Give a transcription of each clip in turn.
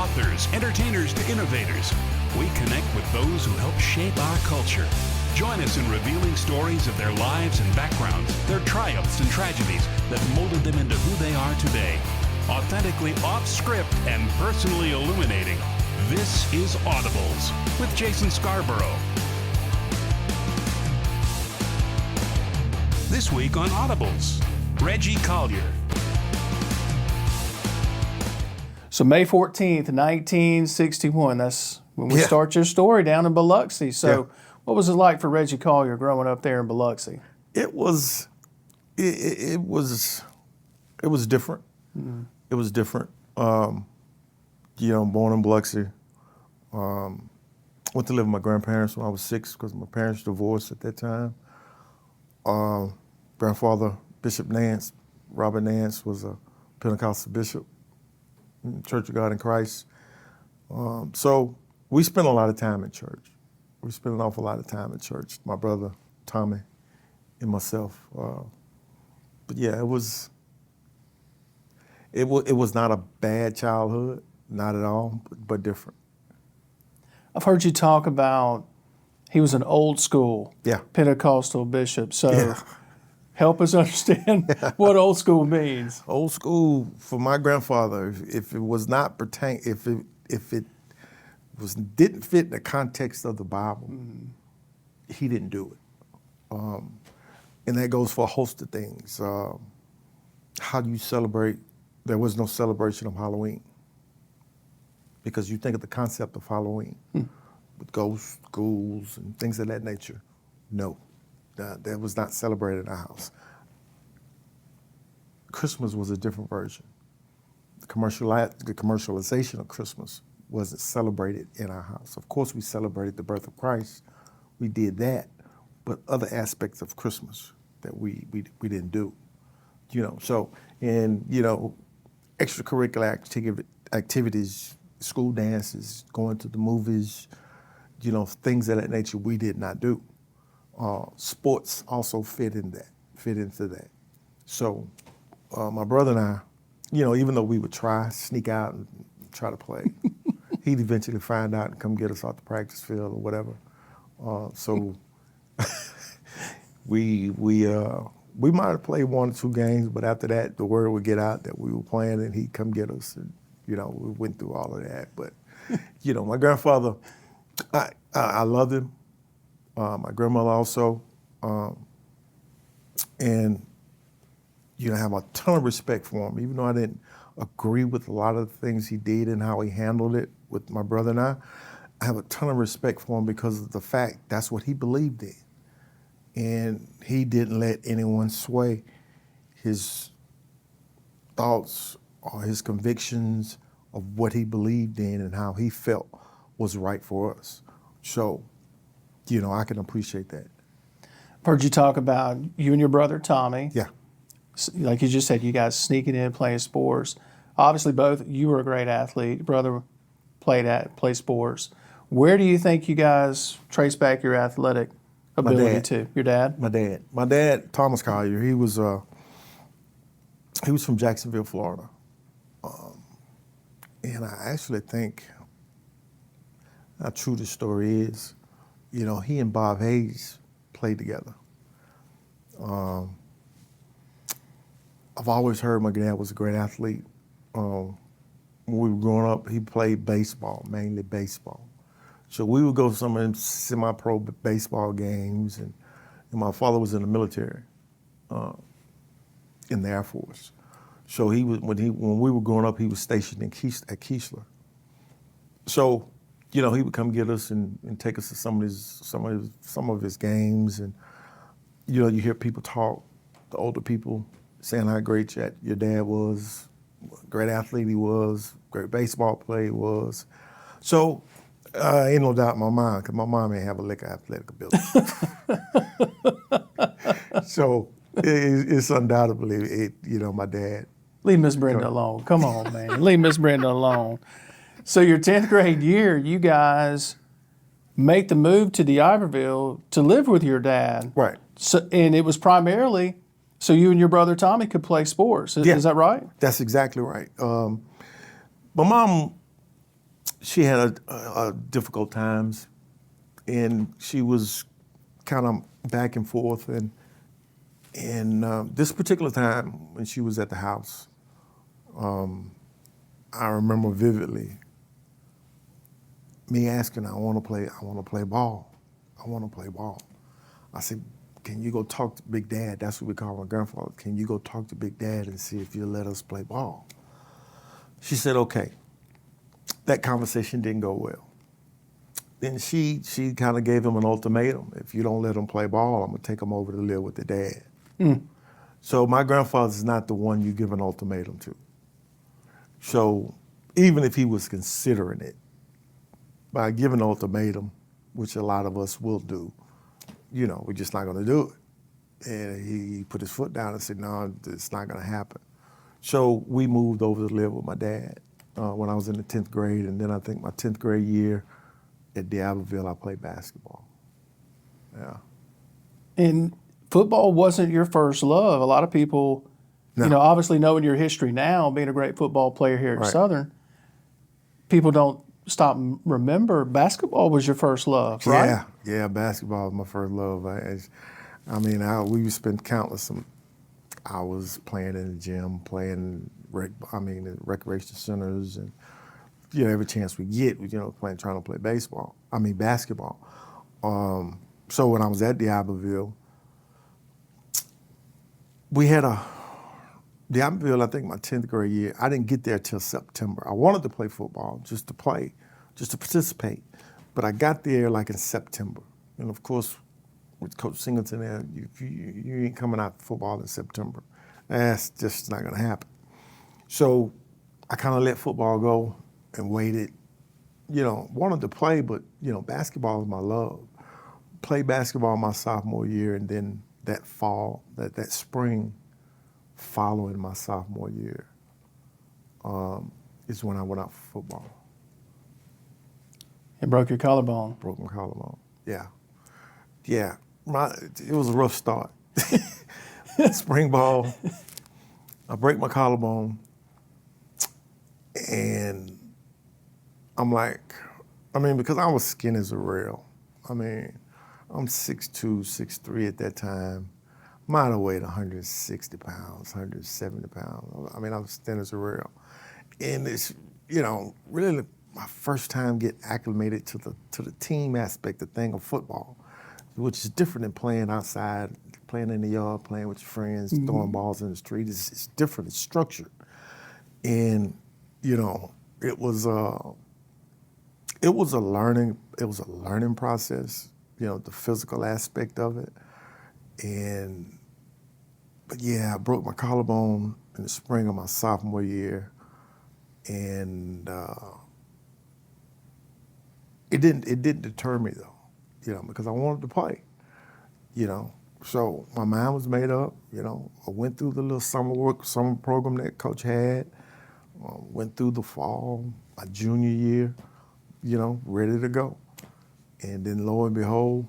authors, entertainers to innovators, we connect with those who help shape our culture. Join us in revealing stories of their lives and backgrounds, their triumphs and tragedies that molded them into who they are today. Authentically off-script and personally illuminating, this is Audibles with Jason Scarborough. This week on Audibles, Reggie Collier. So May 14th, 1961, that's when we start your story down in Biloxi. So what was it like for Reggie Collier growing up there in Biloxi? It was different. Mm-hmm. It was different. Born in Biloxi. Went to live with my grandparents when I was 6 because my parents divorced at that time. Grandfather, Bishop Nance, Robert Nance, was a Pentecostal bishop in Church of God in Christ. So we spent a lot of time in church. We spent an awful lot of time in church, my brother, Tommy, and myself. But yeah, it was not a bad childhood, not at all, but different. I've heard you talk about he was an old school Pentecostal bishop. So help us understand what old school means. Old school for my grandfather, if it was not didn't fit the context of the Bible, he didn't do it. And that goes for a host of things. How do you celebrate? There was no celebration of Halloween. Because you think of the concept of Halloween with ghosts, ghouls, and things of that nature. No, that was not celebrated in our house. Christmas was a different version. The commercialization of Christmas wasn't celebrated in our house. Of course, we celebrated the birth of Christ. We did that, but other aspects of Christmas that we didn't do. So extracurricular activities, school dances, going to the movies, things of that nature we did not do. Sports also fit into that. So my brother and I, even though we would sneak out and try to play, he'd eventually find out and come get us off the practice field or whatever. So we might have played 1 or 2 games, but after that, the word would get out that we were playing, and he'd come get us, and we went through all of that. But my grandfather, I loved him. My grandmother also, and I have a ton of respect for him, even though I didn't agree with a lot of the things he did and how he handled it with my brother and I have a ton of respect for him because of the fact that's what he believed in. And he didn't let anyone sway his thoughts or his convictions of what he believed in and how he felt was right for us. So, I can appreciate that. I've heard you talk about you and your brother, Tommy. Yeah. Like you just said, you guys sneaking in, playing sports. Obviously, you were a great athlete. Your brother played sports. Where do you think you guys trace back your athletic ability to? Your dad? My dad, Thomas Collier, he was from Jacksonville, Florida. And I actually think how true the story is, he and Bob Hayes played together. I've always heard my dad was a great athlete. When we were growing up, he played baseball, mainly baseball. So we would go to some of them semi-pro baseball games, and my father was in the military, in the Air Force. So he was when we were growing up, he was stationed at Keesler. So, he would come get us and take us to some of his games, and you hear people talk, the older people saying how great your dad was, great athlete he was, great baseball player he was. So ain't no doubt in my mind, because my mom ain't have a lick of athletic ability. So it's undoubtedly my dad. Leave Miss Brenda alone. Come on, man. Leave Miss Brenda alone. So your 10th grade year, you guys make the move to Iberville to live with your dad. Right. So, and it was primarily so you and your brother Tommy could play sports. Is that right? That's exactly right. My mom she had a difficult times, and she was kind of back and forth. And this particular time when she was at the house, I remember vividly me asking, I want to play ball. I want to play ball. I said, can you go talk to Big Dad? That's what we call my grandfather. Can you go talk to Big Dad and see if he'll let us play ball? She said, okay. That conversation didn't go well. Then she kind of gave him an ultimatum. If you don't let him play ball, I'm going to take him over to live with the dad. So my grandfather's not the one you give an ultimatum to. So even if he was considering it, by giving an ultimatum, which a lot of us will do, you know, we're just not going to do it. And he put his foot down and said, no, it's not going to happen. So we moved over to live with my dad when I was in the 10th grade. And then I think my 10th grade year at D'Iberville, I played basketball. Yeah. And football wasn't your first love. A lot of people, No. you know, obviously knowing your history now, being a great football player here at Right. Southern, people don't stop and remember basketball was your first love, right? Yeah, basketball was my first love. We would spend countless hours playing in the gym, playing in recreation centers, and every chance we get, trying to play basketball. So when I was at D'Iberville, we had D'Iberville, I think my 10th grade year, I didn't get there till September. I wanted to play football, just to participate. But I got there like in September. And of course, with Coach Singleton there, you ain't coming out for football in September. That's just not gonna happen. So I kind of let football go and waited. Wanted to play, but basketball is my love. Played basketball my sophomore year, and then that fall, that spring, following my sophomore year, is when I went out for football. It broke your collarbone. Broke my collarbone. Yeah. It was a rough start. Spring ball, I break my collarbone, and I'm like, because I was skinny as a rail. I'm 6'2", 6'3" at that time. Might have weighed 160 pounds, 170 pounds. I was thin as a rail. And it's, really my first time get acclimated to the team aspect, the thing of football, which is different than playing outside, playing in the yard, playing with your friends, throwing balls in the street. It's different, it's structured. And, it was a learning process, the physical aspect of it. But I broke my collarbone in the spring of my sophomore year, and it didn't deter me though, because I wanted to play, So my mind was made up, I went through the little summer program that Coach had, went through the fall, my junior year, ready to go. And then lo and behold,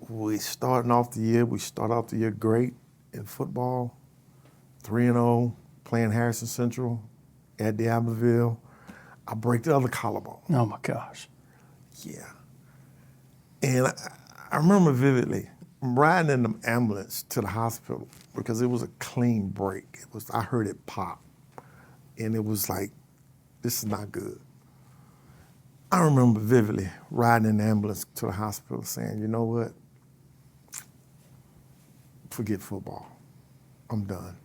we start off the year great in football, 3-0, playing Harrison Central at D'Iberville. I break the other collarbone. Oh my gosh. Yeah. And I remember vividly, I'm riding in the ambulance to the hospital because it was a clean break. I heard it pop. And it was like, this is not good. I remember vividly riding in the ambulance to the hospital saying, you know what? Forget football. I'm done.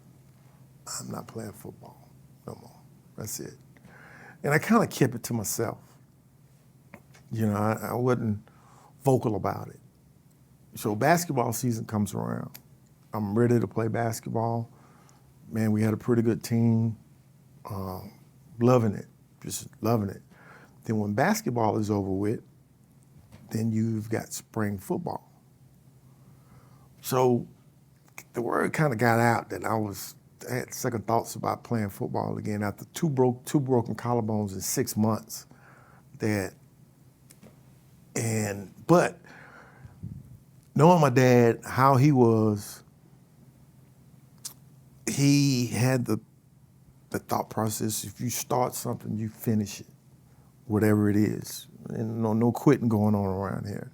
I'm not playing football no more. That's it. And I kind of kept it to myself. I wasn't vocal about it. So basketball season comes around. I'm ready to play basketball. Man, we had a pretty good team. Loving it, just loving it. Then when basketball is over with, then you've got spring football. So the word kind of got out that I had second thoughts about playing football again after two broken collarbones in 6 months. But knowing my dad, how he was, he had the the thought process, if you start something, you finish it, whatever it is. And no quitting going on around here.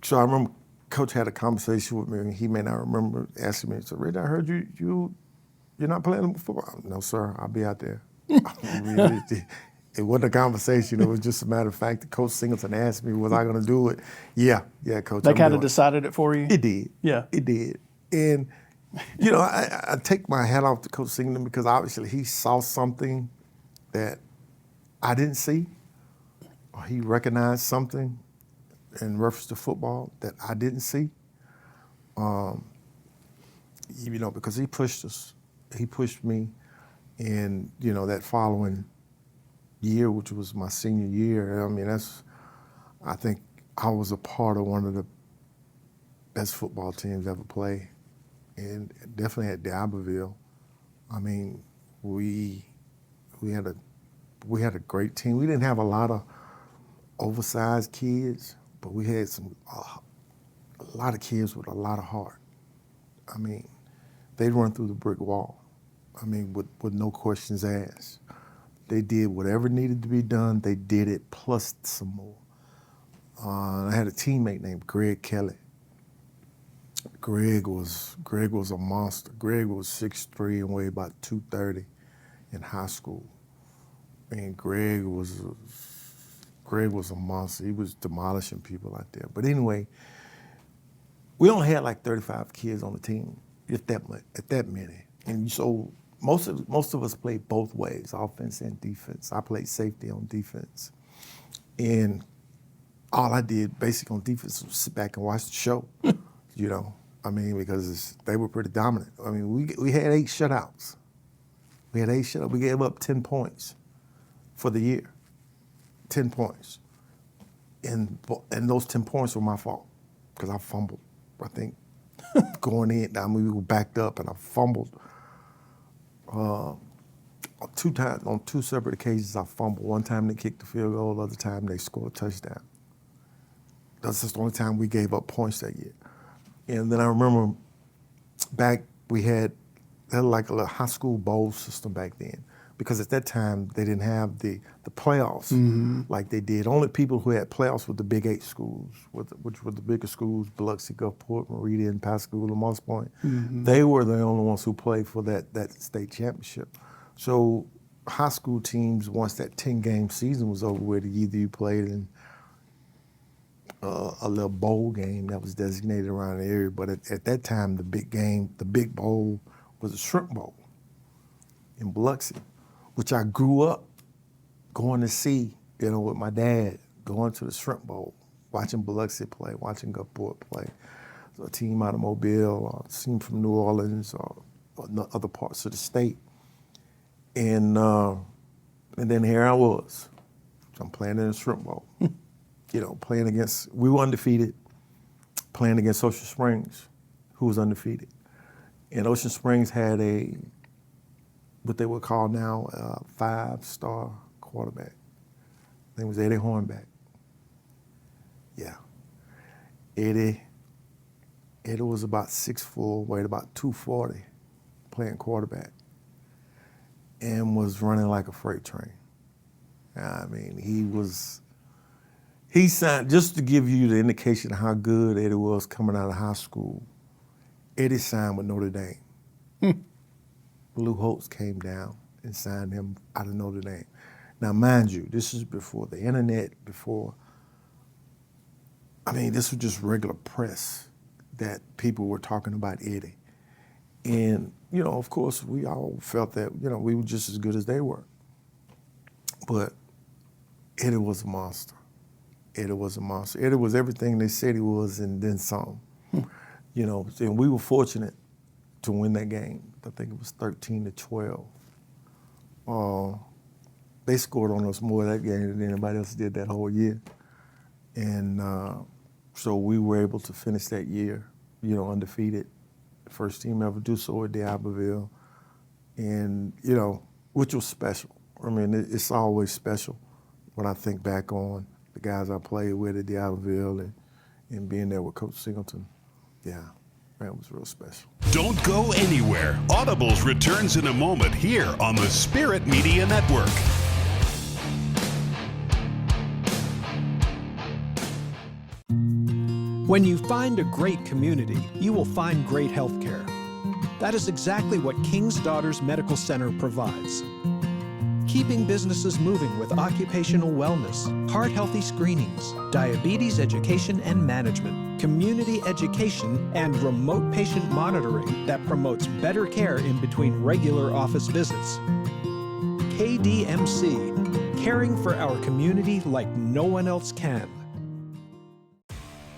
So I remember Coach had a conversation with me, and he may not remember, asking me, so Reggie, I heard you're not playing football. No, sir, I'll be out there. It wasn't a conversation. It was just a matter of fact that Coach Singleton asked me, was I going to do it? Yeah, Coach. They kind of decided it for you? It did. Yeah. It did. And, you know, I take my hat off to Coach Singleton because obviously he saw something that I didn't see, or he recognized something in reference to football that I didn't see. You know, because he pushed us. He pushed me. And, you know, that following year, which was my senior year, I mean, I think I was a part of one of the best football teams ever played. And definitely at D'Iberville. I mean, we had a great team. We didn't have a lot of oversized kids, but we had a lot of kids with a lot of heart. I mean, they'd run through the brick wall. I mean, with no questions asked. They did whatever needed to be done. They did it plus some more. I had a teammate named Greg Kelly. Greg was a monster. Greg was 6'3" and weighed about 230 in high school. And Greg was a monster. He was demolishing people out there. But anyway, we only had like 35 kids on the team, at that many. And so most of us played both ways, offense and defense. I played safety on defense. And all I did basically on defense was sit back and watch the show, you know. I mean, because they were pretty dominant. I mean, we had 8 shutouts. We had 8 shutouts. We gave up 10 points for the year. 10 points. And those 10 points were my fault because I fumbled, I think, going in. I mean, we were backed up and I fumbled. 2 times, on 2 separate occasions, I fumbled. One time they kicked the field goal, the other time they scored a touchdown. That's just the only time we gave up points that year. And then I remember we had like a little high school bowl system back then. Because at that time, they didn't have the playoffs like they did. Only people who had playoffs were the Big 8 schools, which were the bigger schools, Biloxi, Gulfport, Meridian, Pascagoula, Moss Point. They were the only ones who played for that state championship. So high school teams, once that 10-game season was over with, either you played in a little bowl game that was designated around the area. But at that time, the big bowl was a shrimp bowl in Biloxi, which I grew up going to see, you know, with my dad, going to the shrimp bowl, watching Biloxi play, watching Gulfport play. So a team out of Mobile, or a team from New Orleans, or other parts of the state. And then here I was. I'm playing in the shrimp bowl. You know, we were undefeated, playing against Ocean Springs, who was undefeated. And Ocean Springs had what they would call now a 5-star quarterback. His name was Eddie Hornback. Yeah. Eddie was about 6'4", weighed about 240, playing quarterback, and was running like a freight train. I mean, he signed, just to give you the indication of how good Eddie was coming out of high school, Eddie signed with Notre Dame. Lou Holtz came down and signed him out of Notre Dame. Now, mind you, this is before the internet, this was just regular press that people were talking about Eddie. And, you know, of course, we all felt that, you know, we were just as good as they were. But Eddie was a monster. Eddie was a monster. Eddie was everything they said he was and then some. You know, and we were fortunate to win that game. I think it was 13-12. They scored on us more that game than anybody else did that whole year. And so we were able to finish that year, you know, undefeated. First team ever do so at D'Iberville. And, you know, which was special. I mean, it's always special when I think back on the guys I played with at D'Iberville and being there with Coach Singleton. Yeah. Man, it was real special. Don't go anywhere. Audibles returns in a moment here on the Spirit Media Network. When you find a great community, you will find great health care. That is exactly what King's Daughters Medical Center provides. Keeping businesses moving with occupational wellness, heart-healthy screenings, diabetes education and management, community education, and remote patient monitoring that promotes better care in between regular office visits. KDMC, caring for our community like no one else can.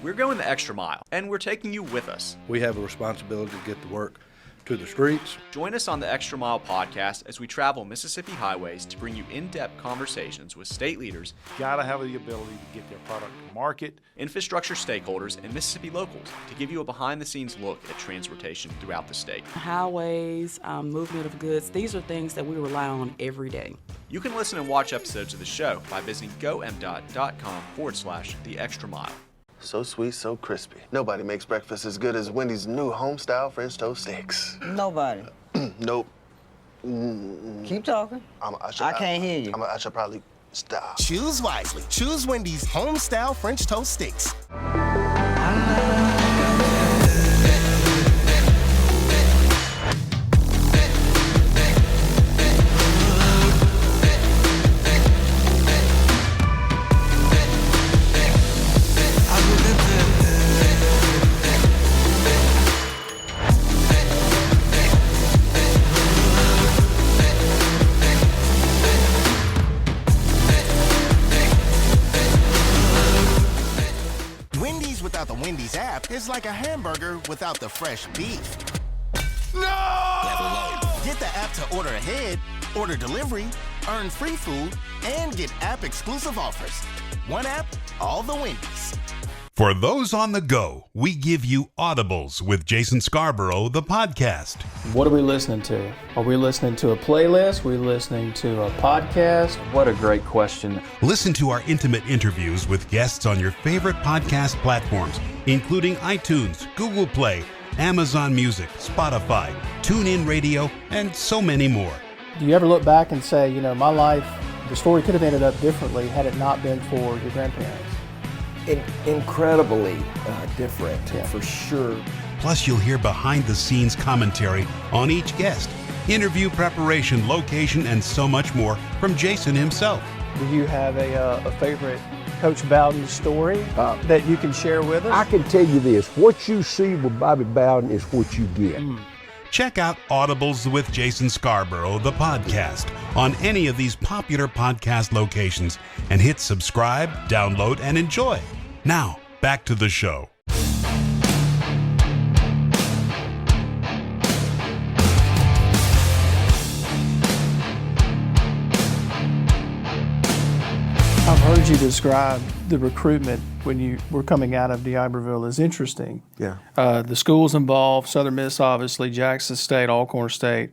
We're going the extra mile, and we're taking you with us. We have a responsibility to get the work to the streets. Join us on the Extra Mile podcast as we travel Mississippi highways to bring you in-depth conversations with state leaders, gotta have the ability to get their product to market, infrastructure stakeholders, and Mississippi locals to give you a behind-the-scenes look at transportation throughout the state. Highways, movement of goods, these are things that we rely on every day. You can listen and watch episodes of the show by visiting gomdot.com/the extra mile. So sweet, so crispy. Nobody makes breakfast as good as Wendy's new home-style French toast sticks. Nobody. Nope. Keep talking. I can't hear you. I should probably stop. Choose wisely. Choose Wendy's home-style French toast sticks. Without the Wendy's app is like a hamburger without the fresh beef. No! Get the app to order ahead, order delivery, earn free food, and get app-exclusive offers. One app, all the Wendy's. For those on the go, we give you Audibles with Jason Scarborough, the podcast. What are we listening to? Are we listening to a playlist? Are we listening to a podcast? What a great question. Listen to our intimate interviews with guests on your favorite podcast platforms, including iTunes, Google Play, Amazon Music, Spotify, TuneIn Radio, and so many more. Do you ever look back and say, you know, my life, the story could have ended up differently had it not been for your grandparents? Incredibly different, for sure. Plus, you'll hear behind-the-scenes commentary on each guest, interview preparation, location, and so much more from Jason himself. Do you have a favorite Coach Bowden story that you can share with us? I can tell you this, what you see with Bobby Bowden is what you get. Check out Audibles with Jason Scarborough, the podcast, on any of these popular podcast locations and hit subscribe, download, and enjoy. Now, back to the show. I've heard you describe the recruitment when you were coming out of D'Iberville as interesting. Yeah. The schools involved, Southern Miss obviously, Jackson State, Alcorn State,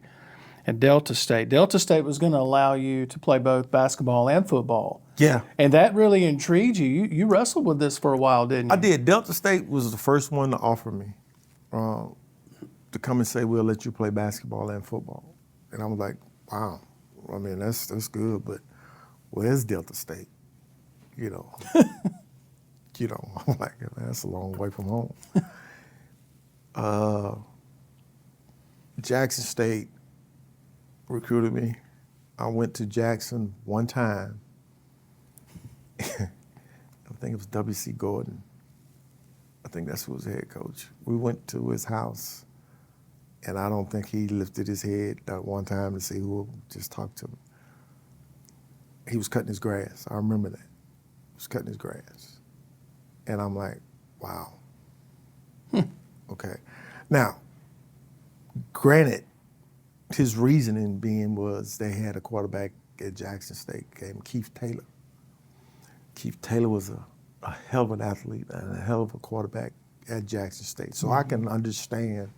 and Delta State. Delta State was going to allow you to play both basketball and football. Yeah. And that really intrigued you. You wrestled with this for a while, didn't you? I did. Delta State was the first one to offer me to come and say, we'll let you play basketball and football. And I was like, wow. I mean, that's good, but where's Delta State? You know, I'm like, man, that's a long way from home. Jackson State recruited me. I went to Jackson one time. I think it was W.C. Gordon. I think that's who was the head coach. We went to his house, and I don't think he lifted his head that one time to see who would just talk to him. He was cutting his grass. I remember that. He was cutting his grass. And I'm like, wow. Okay. Now, granted, his reasoning being was they had a quarterback at Jackson State named Keith Taylor. Keith Taylor was a hell of an athlete and a hell of a quarterback at Jackson State. So I can understand,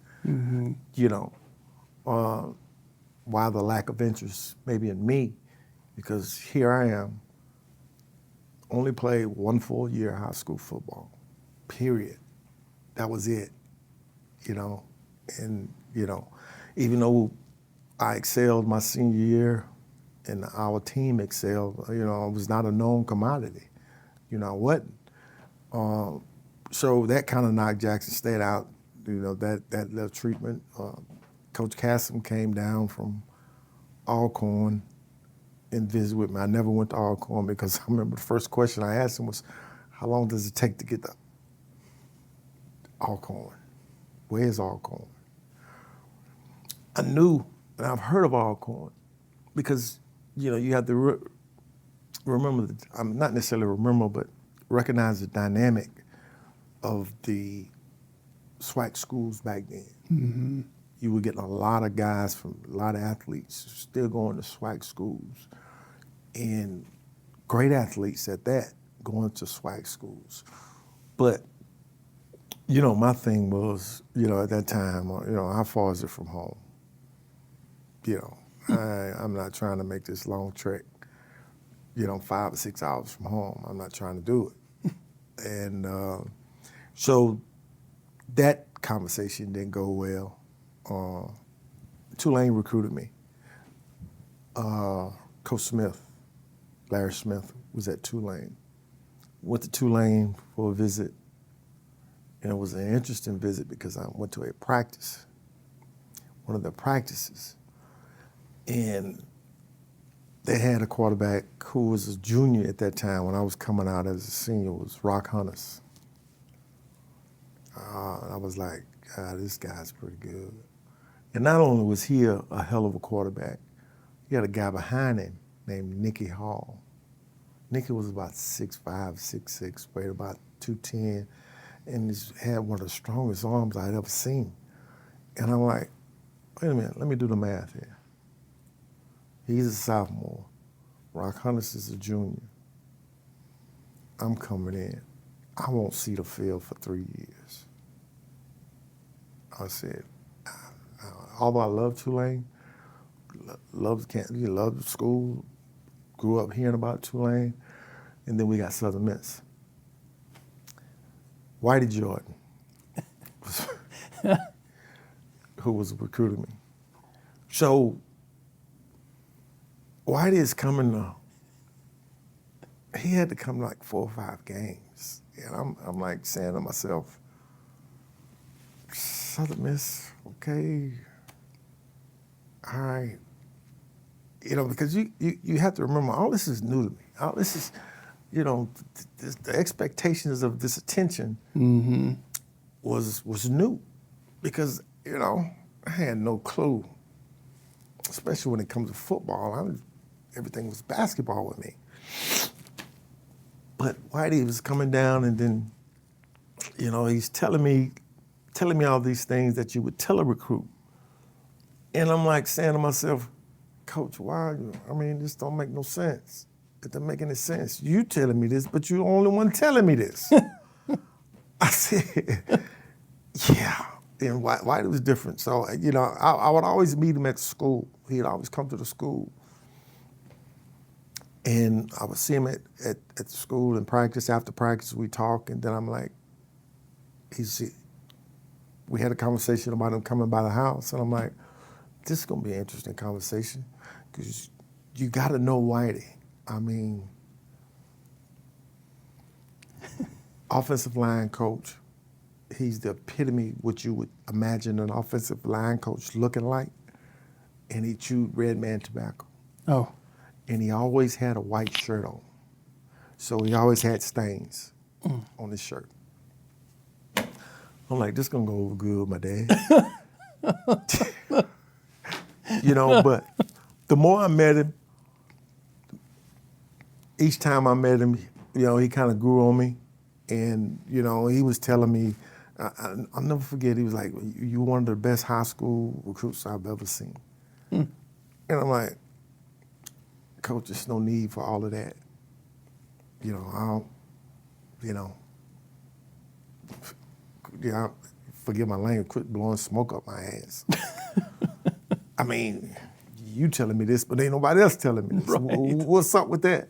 why the lack of interest maybe in me, because here I am, only played one full year of high school football, period. That was it. and, even though I excelled my senior year and our team excelled, I was not a known commodity. I wasn't. So that kind of knocked Jackson State out, that little treatment. Coach Cassim came down from Alcorn and visited with me. I never went to Alcorn because I remember the first question I asked him was, how long does it take to get to Alcorn? Where's Alcorn? I knew, and I've heard of Alcorn because, you have to remember, not necessarily remember, but recognize the dynamic of the SWAC schools back then. Mm-hmm. You were getting a lot of guys a lot of athletes still going to SWAC schools, and great athletes at that going to SWAC schools. But, my thing was, at that time, how far is it from home? I'm not trying to make this long trek, 5 or 6 hours from home. I'm not trying to do it. And so that conversation didn't go well. Tulane recruited me. Coach Smith, Larry Smith, was at Tulane. Went to Tulane for a visit, and it was an interesting visit because I went to a practice, one of the practices, and they had a quarterback who was a junior at that time when I was coming out as a senior, was Rock Hunters. I was like, God, this guy's pretty good. And not only was he a hell of a quarterback, he had a guy behind him named Nicky Hall. Nicky was about 6'5", 6'6", weighed about 210, and he had one of the strongest arms I'd ever seen. And I'm like, wait a minute, let me do the math here. He's a sophomore. Rock Hunters is a junior. I'm coming in. I won't see the field for 3 years. I said, although I love Tulane, loved the school, grew up hearing about Tulane, and then we got Southern Miss. Whitey Jordan, who was recruiting me. So Whitey is coming he had to come like 4 or 5 games. And I'm like saying to myself, Southern Miss, okay, all right. Because you have to remember, all this is new to me. All this is, the expectations of this attention was new. Because, I had no clue, especially when it comes to football. Everything was basketball with me. But Whitey was coming down, and then, he's telling me all these things that you would tell a recruit. And I'm like saying to myself, Coach, why? This don't make no sense. It doesn't make any sense. You telling me this, but you're the only one telling me this. I said, yeah. And Whitey was different. So, I would always meet him at school. He'd always come to the school. And I would see him at the school in practice. After practice, we talk, and then I'm like, we had a conversation about him coming by the house, and I'm like, this is gonna be an interesting conversation, because you gotta know Whitey. Offensive line coach, he's the epitome what you would imagine an offensive line coach looking like, and he chewed red man tobacco. Oh. And he always had a white shirt on. So he always had stains on his shirt. I'm like, this is gonna go over good with my dad. But the more I met him, each time I met him, he kind of grew on me. And, he was telling me, I'll never forget, he was like, you're one of the best high school recruits I've ever seen. And I'm like, Coach, there's no need for all of that. Forgive my language, quit blowing smoke up my ass. You telling me this, but ain't nobody else telling me this. Right. What's up with that?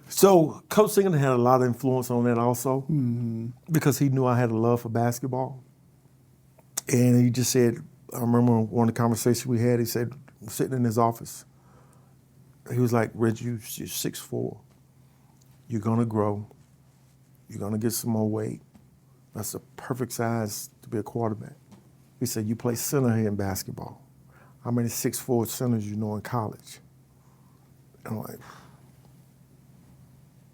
So Coach Singleton had a lot of influence on that also, because he knew I had a love for basketball. And he just said, I remember one of the conversations we had, he said, sitting in his office, he was like, Reggie, you're 6'4". You're gonna grow. You're gonna get some more weight. That's the perfect size to be a quarterback. He said, you play center here in basketball. How many 6'4" centers you know in college? And I'm like,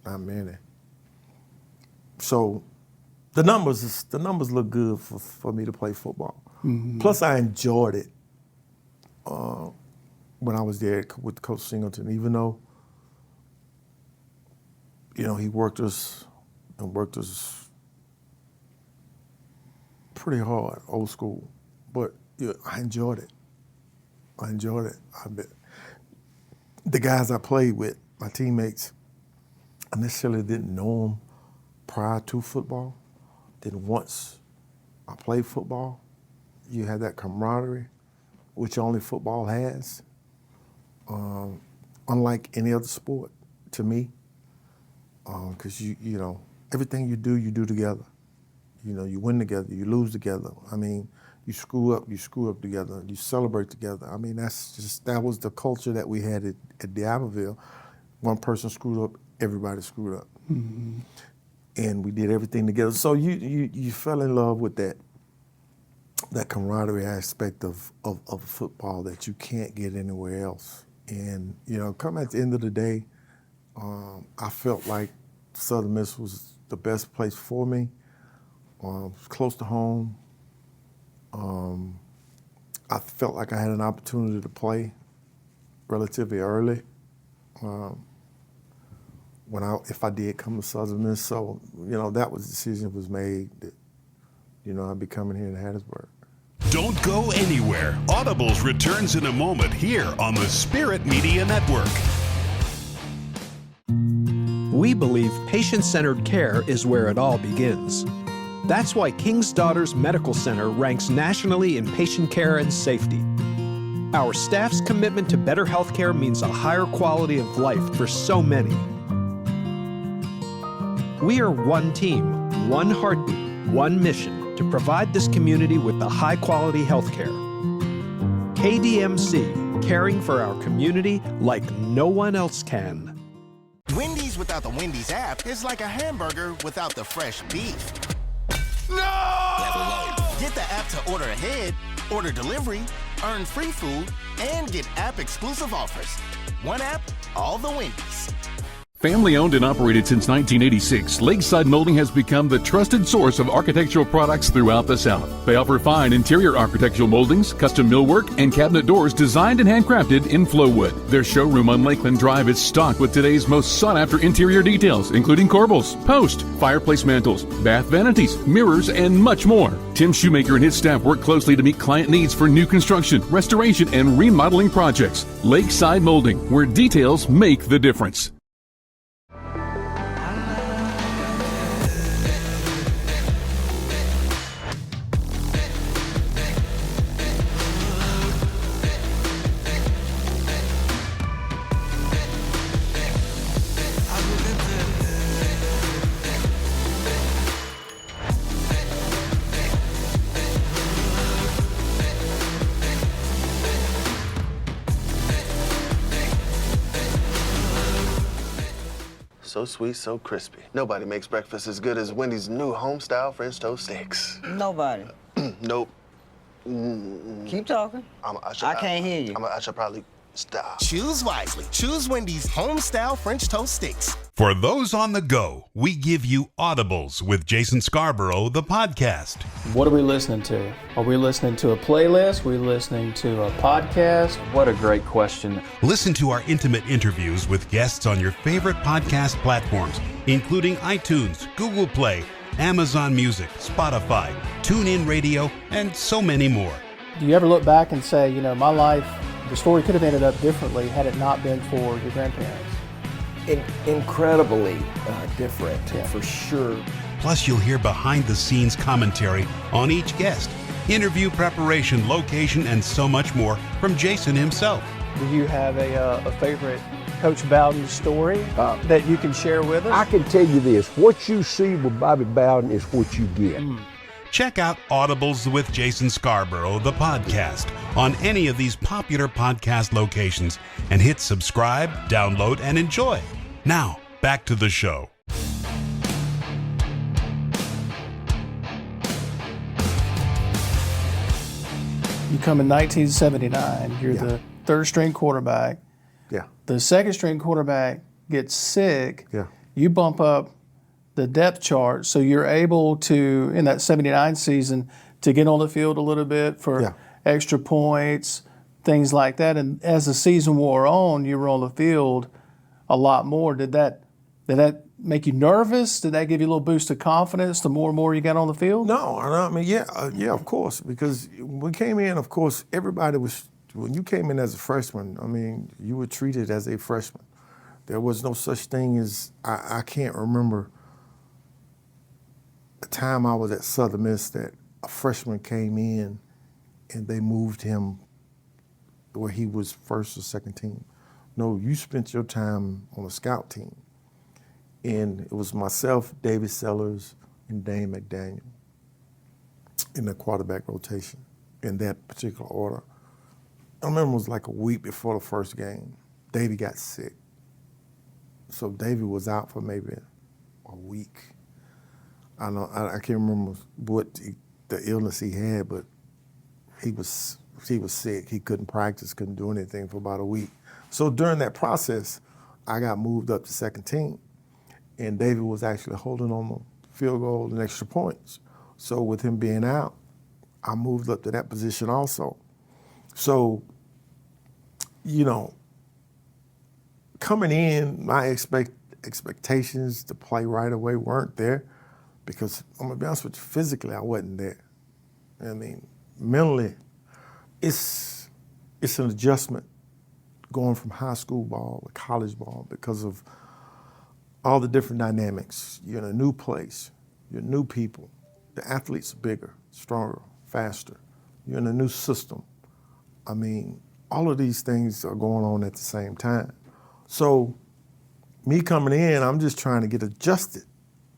not many. So the numbers look good for me to play football. Mm-hmm. Plus I enjoyed it when I was there with Coach Singleton, even though, you know, he worked us pretty hard, old school. But yeah, I enjoyed it. The guys I played with, my teammates, I necessarily didn't know them prior to football. Then once I played football, you had that camaraderie, which only football has. Unlike any other sport, to me, because you know, everything you do together. You know, you win together, you lose together. I mean, you screw up together. You celebrate together. I mean, that was the culture that we had at D'Iberville. One person screwed up, everybody screwed up. Mm-hmm. And we did everything together. So you fell in love with that camaraderie aspect of football that you can't get anywhere else. And, you know, come at the end of the day, I felt like Southern Miss was the best place for me. It was close to home. I felt like I had an opportunity to play relatively early if I did come to Southern Miss. So, you know, that was the decision was made that, you know, I'd be coming here to Hattiesburg. Don't go anywhere. Audibles returns in a moment here on the Spirit Media Network. We believe patient-centered care is where it all begins. That's why King's Daughters Medical Center ranks nationally in patient care and safety. Our staff's commitment to better healthcare means a higher quality of life for so many. We are one team, one heartbeat, one mission to provide this community with the high-quality healthcare. KDMC, caring for our community like no one else can. Wendy's without the Wendy's app is like a hamburger without the fresh beef. No! Get the app to order ahead, order delivery, earn free food, and get app-exclusive offers. One app, all the Wendy's. Family owned and operated since 1986, Lakeside Molding has become the trusted source of architectural products throughout the South. They offer fine interior architectural moldings, custom millwork, and cabinet doors designed and handcrafted in Flowwood. Their showroom on Lakeland Drive is stocked with today's most sought-after interior details, including corbels, post, fireplace mantles, bath vanities, mirrors, and much more. Tim Shoemaker and his staff work closely to meet client needs for new construction, restoration, and remodeling projects. Lakeside Molding, where details make the difference. So sweet, so crispy. Nobody makes breakfast as good as Wendy's new home-style French toast sticks. Nobody. Nope. Keep talking. I can't hear you. I should probably stop. Choose wisely. Choose Wendy's home-style French toast sticks. For those on the go, we give you Audibles with Jason Scarborough, the podcast. What are we listening to? Are we listening to a playlist? Are we listening to a podcast? What a great question. Listen to our intimate interviews with guests on your favorite podcast platforms, including iTunes, Google Play, Amazon Music, Spotify, TuneIn Radio, and so many more. Do you ever look back and say, you know, my life, the story could have ended up differently had it not been for your grandparents? Incredibly different, for sure. Plus, you'll hear behind-the-scenes commentary on each guest, interview preparation, location, and so much more from Jason himself. Do you have a favorite Coach Bowden story that you can share with us? I can tell you this, what you see with Bobby Bowden is what you get. Check out Audibles with Jason Scarborough, the podcast, on any of these popular podcast locations and hit subscribe, download, and enjoy. Now, back to the show. You come in 1979. You're the third string quarterback. Yeah. The second string quarterback gets sick. Yeah. You bump up the depth chart, so you're able to, in that 79 season, to get on the field a little bit for extra points, things like that. And as the season wore on, you were on the field a lot more. Did that make you nervous? Did that give you a little boost of confidence the more and more you got on the field? No, I mean, yeah, of course. Because when we came in, of course, everybody was, when you came in as a freshman, I mean, you were treated as a freshman. There was no such thing as, I can't remember the time I was at Southern Miss that a freshman came in and they moved him where he was first or second team. No, you spent your time on a scout team. And it was myself, David Sellers, and Dane McDaniel in the quarterback rotation in that particular order. I remember it was like a week before the first game. Davey got sick. So Davey was out for maybe a week. I can't remember what the illness he had, but he was sick. He couldn't practice, couldn't do anything for about a week. So during that process, I got moved up to second team. And David was actually holding on the field goal and extra points. So with him being out, I moved up to that position also. So, you know, coming in, my expectations to play right away weren't there because, I'm gonna be honest with you, physically I wasn't there. I mean, mentally, it's an adjustment going from high school ball to college ball because of all the different dynamics. You're in a new place, you're new people. The athletes are bigger, stronger, faster. You're in a new system. I mean, all of these things are going on at the same time. So me coming in, I'm just trying to get adjusted.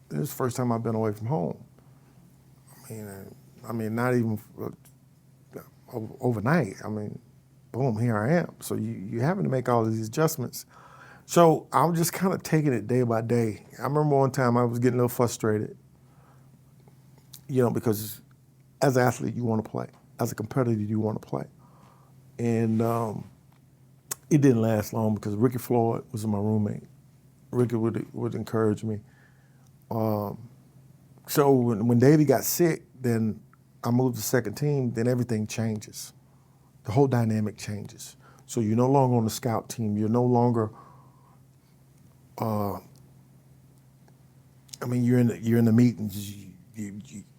This is the first time I've been away from home. I mean, not even overnight. I mean, boom, here I am. So you're having to make all of these adjustments. So I'm just kind of taking it day by day. I remember one time I was getting a little frustrated, you know, because as an athlete, you want to play. As a competitor, you want to play. And it didn't last long because Ricky Floyd was my roommate. Ricky would encourage me. So when Davey got sick, then I moved to second team, then everything changes. The whole dynamic changes. So you're no longer on the scout team. You're no longer you're in the meetings,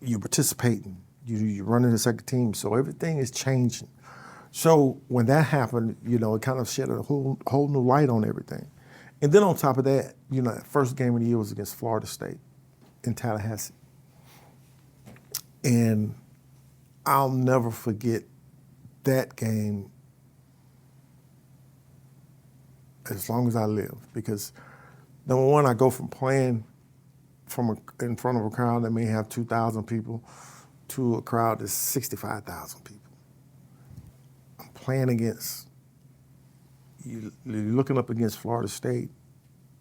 you're participating, you're running the second team, so everything is changing. So when that happened, you know, it kind of shed a whole new light on everything. And then on top of that, you know, that first game of the year was against Florida State in Tallahassee. And I'll never forget that game as long as I live, because number one, I go from playing in front of a crowd that may have 2,000 people to a crowd that's 65,000 people. I'm playing against, you're looking up against Florida State.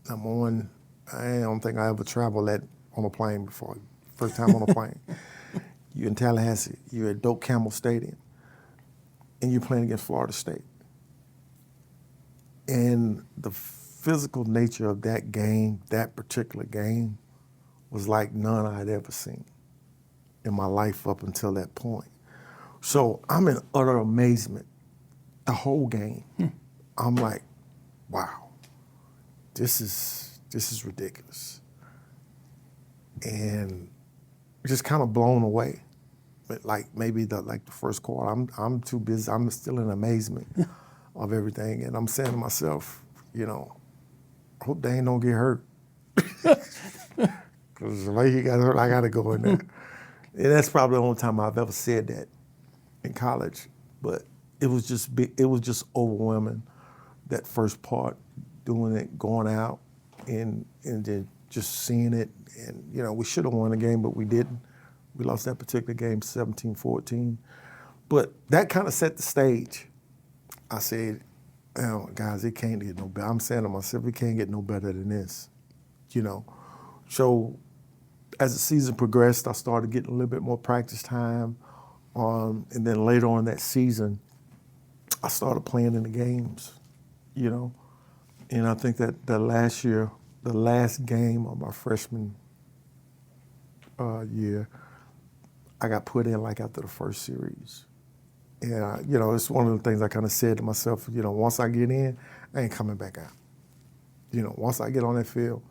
Number one, I don't think I ever traveled that on a plane before. First time on a plane. You're in Tallahassee, you're at Doak Campbell Stadium, and you're playing against Florida State. And the physical nature of that game, that particular game, was like none I had ever seen in my life up until that point. So I'm in utter amazement the whole game. I'm like, wow, this is ridiculous. And just kind of blown away. But like maybe the first quarter, I'm too busy. I'm still in amazement of everything. And I'm saying to myself, you know, I hope Dane don't get hurt. Because the way he got hurt, I got to go in there. And that's probably the only time I've ever said that in college. But it was just overwhelming, that first part, doing it, going out, and then just seeing it. And, you know, we should have won the game, but we didn't. We lost that particular game 17-14. But that kind of set the stage. I said, oh, guys, it can't get no better. I'm saying to myself, it can't get no better than this, you know. So as the season progressed, I started getting a little bit more practice time. And then later on that season, I started playing in the games, you know. And I think that last year, the last game of my freshman year, I got put in like after the first series. And, you know, it's one of the things I kind of said to myself, you know, once I get in, I ain't coming back out. You know, once I get on that field,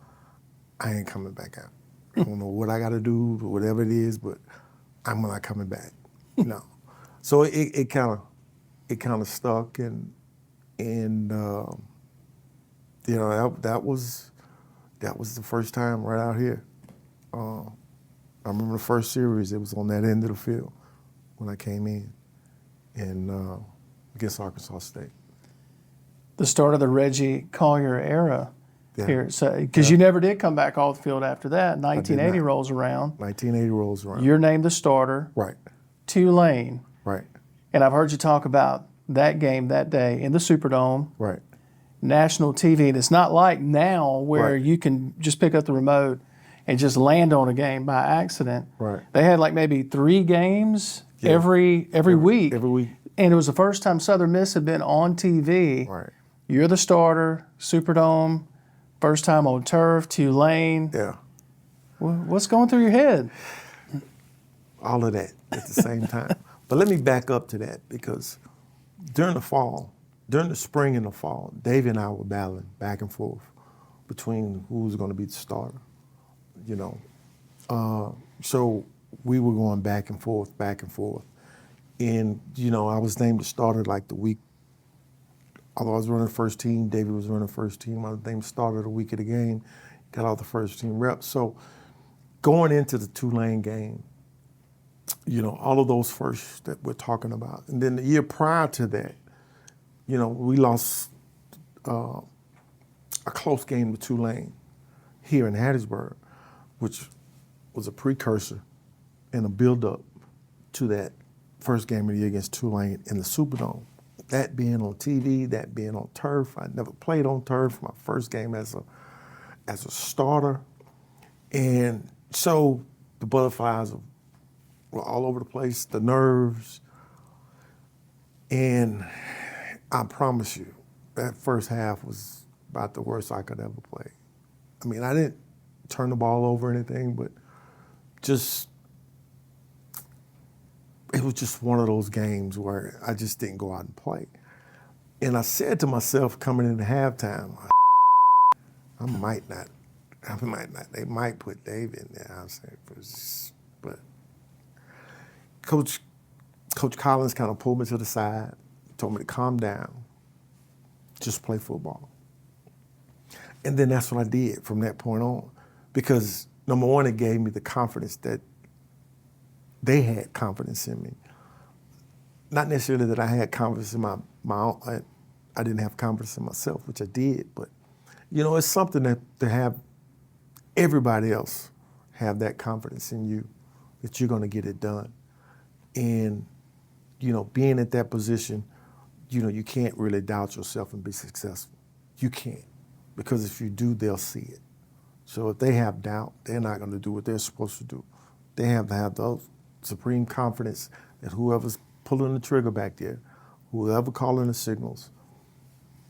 I ain't coming back out. I don't know what I got to do, whatever it is, but I'm not coming back. No. So it kind of stuck, and you know, that was the first time right out here. I remember the first series, it was on that end of the field when I came in, and against Arkansas State. The start of the Reggie Collier era here, so because you never did come back off the field after that. 1980 rolls around. 1980 rolls around. You're named the starter. Right. Tulane. Right. And I've heard you talk about that game that day in the Superdome. Right. National TV. And it's not like now where you can just pick up the remote and just land on a game by accident. Right. They had like maybe 3 games every week. Every week. And it was the first time Southern Miss had been on TV. Right. You're the starter, Superdome, first time on turf, Tulane. Yeah. What's going through your head? All of that at the same time. But let me back up to that, because during the spring and the fall, Davey and I were battling back and forth between who was going to be the starter, you know. So we were going back and forth. And, you know, I was named the starter like the week, although I was running the first team, Davey was running the first team. I was named starter the week of the game, got out the first team reps. So going into the Tulane game, you know, all of those firsts that we're talking about. And then the year prior to that, you know, we lost a close game to Tulane here in Hattiesburg, which was a precursor and a build-up to that first game of the year against Tulane in the Superdome. That being on TV, that being on turf. I never played on turf. My first game as a starter. And so the butterflies were all over the place, the nerves. And I promise you, that first half was about the worst I could ever play. I mean, I didn't turn the ball over or anything, but it was just one of those games where I just didn't go out and play. And I said to myself coming into halftime, I might not. They might put Dave in there. I said, but Coach Collins kind of pulled me to the side, told me to calm down, just play football. And then that's what I did from that point on, because number one, it gave me the confidence that they had confidence in me. Not necessarily that I had confidence in my own, I didn't have confidence in myself, which I did, but you know, it's something that to have everybody else have that confidence in you that you're gonna get it done. And, you know, being at that position, you know, you can't really doubt yourself and be successful. You can't, because if you do, they'll see it. So if they have doubt, they're not gonna do what they're supposed to do. They have to have the supreme confidence that whoever's pulling the trigger back there, whoever calling the signals,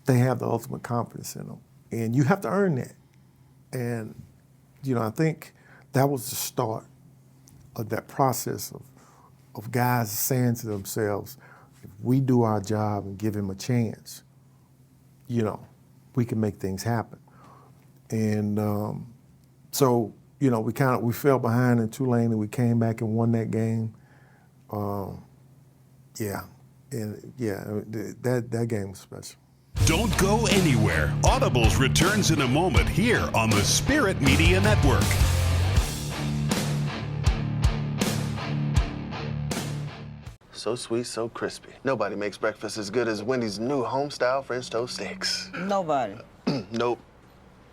they have the ultimate confidence in them. And you have to earn that. And, you know, I think that was the start of that process of guys saying to themselves, if we do our job and give him a chance, you know, we can make things happen. And so, you know, we fell behind in Tulane and we came back and won that game. That game was special. Don't go anywhere. Audibles returns in a moment here on the Spirit Media Network. So sweet, so crispy. Nobody makes breakfast as good as Wendy's new home-style French toast sticks. Nobody. Nope.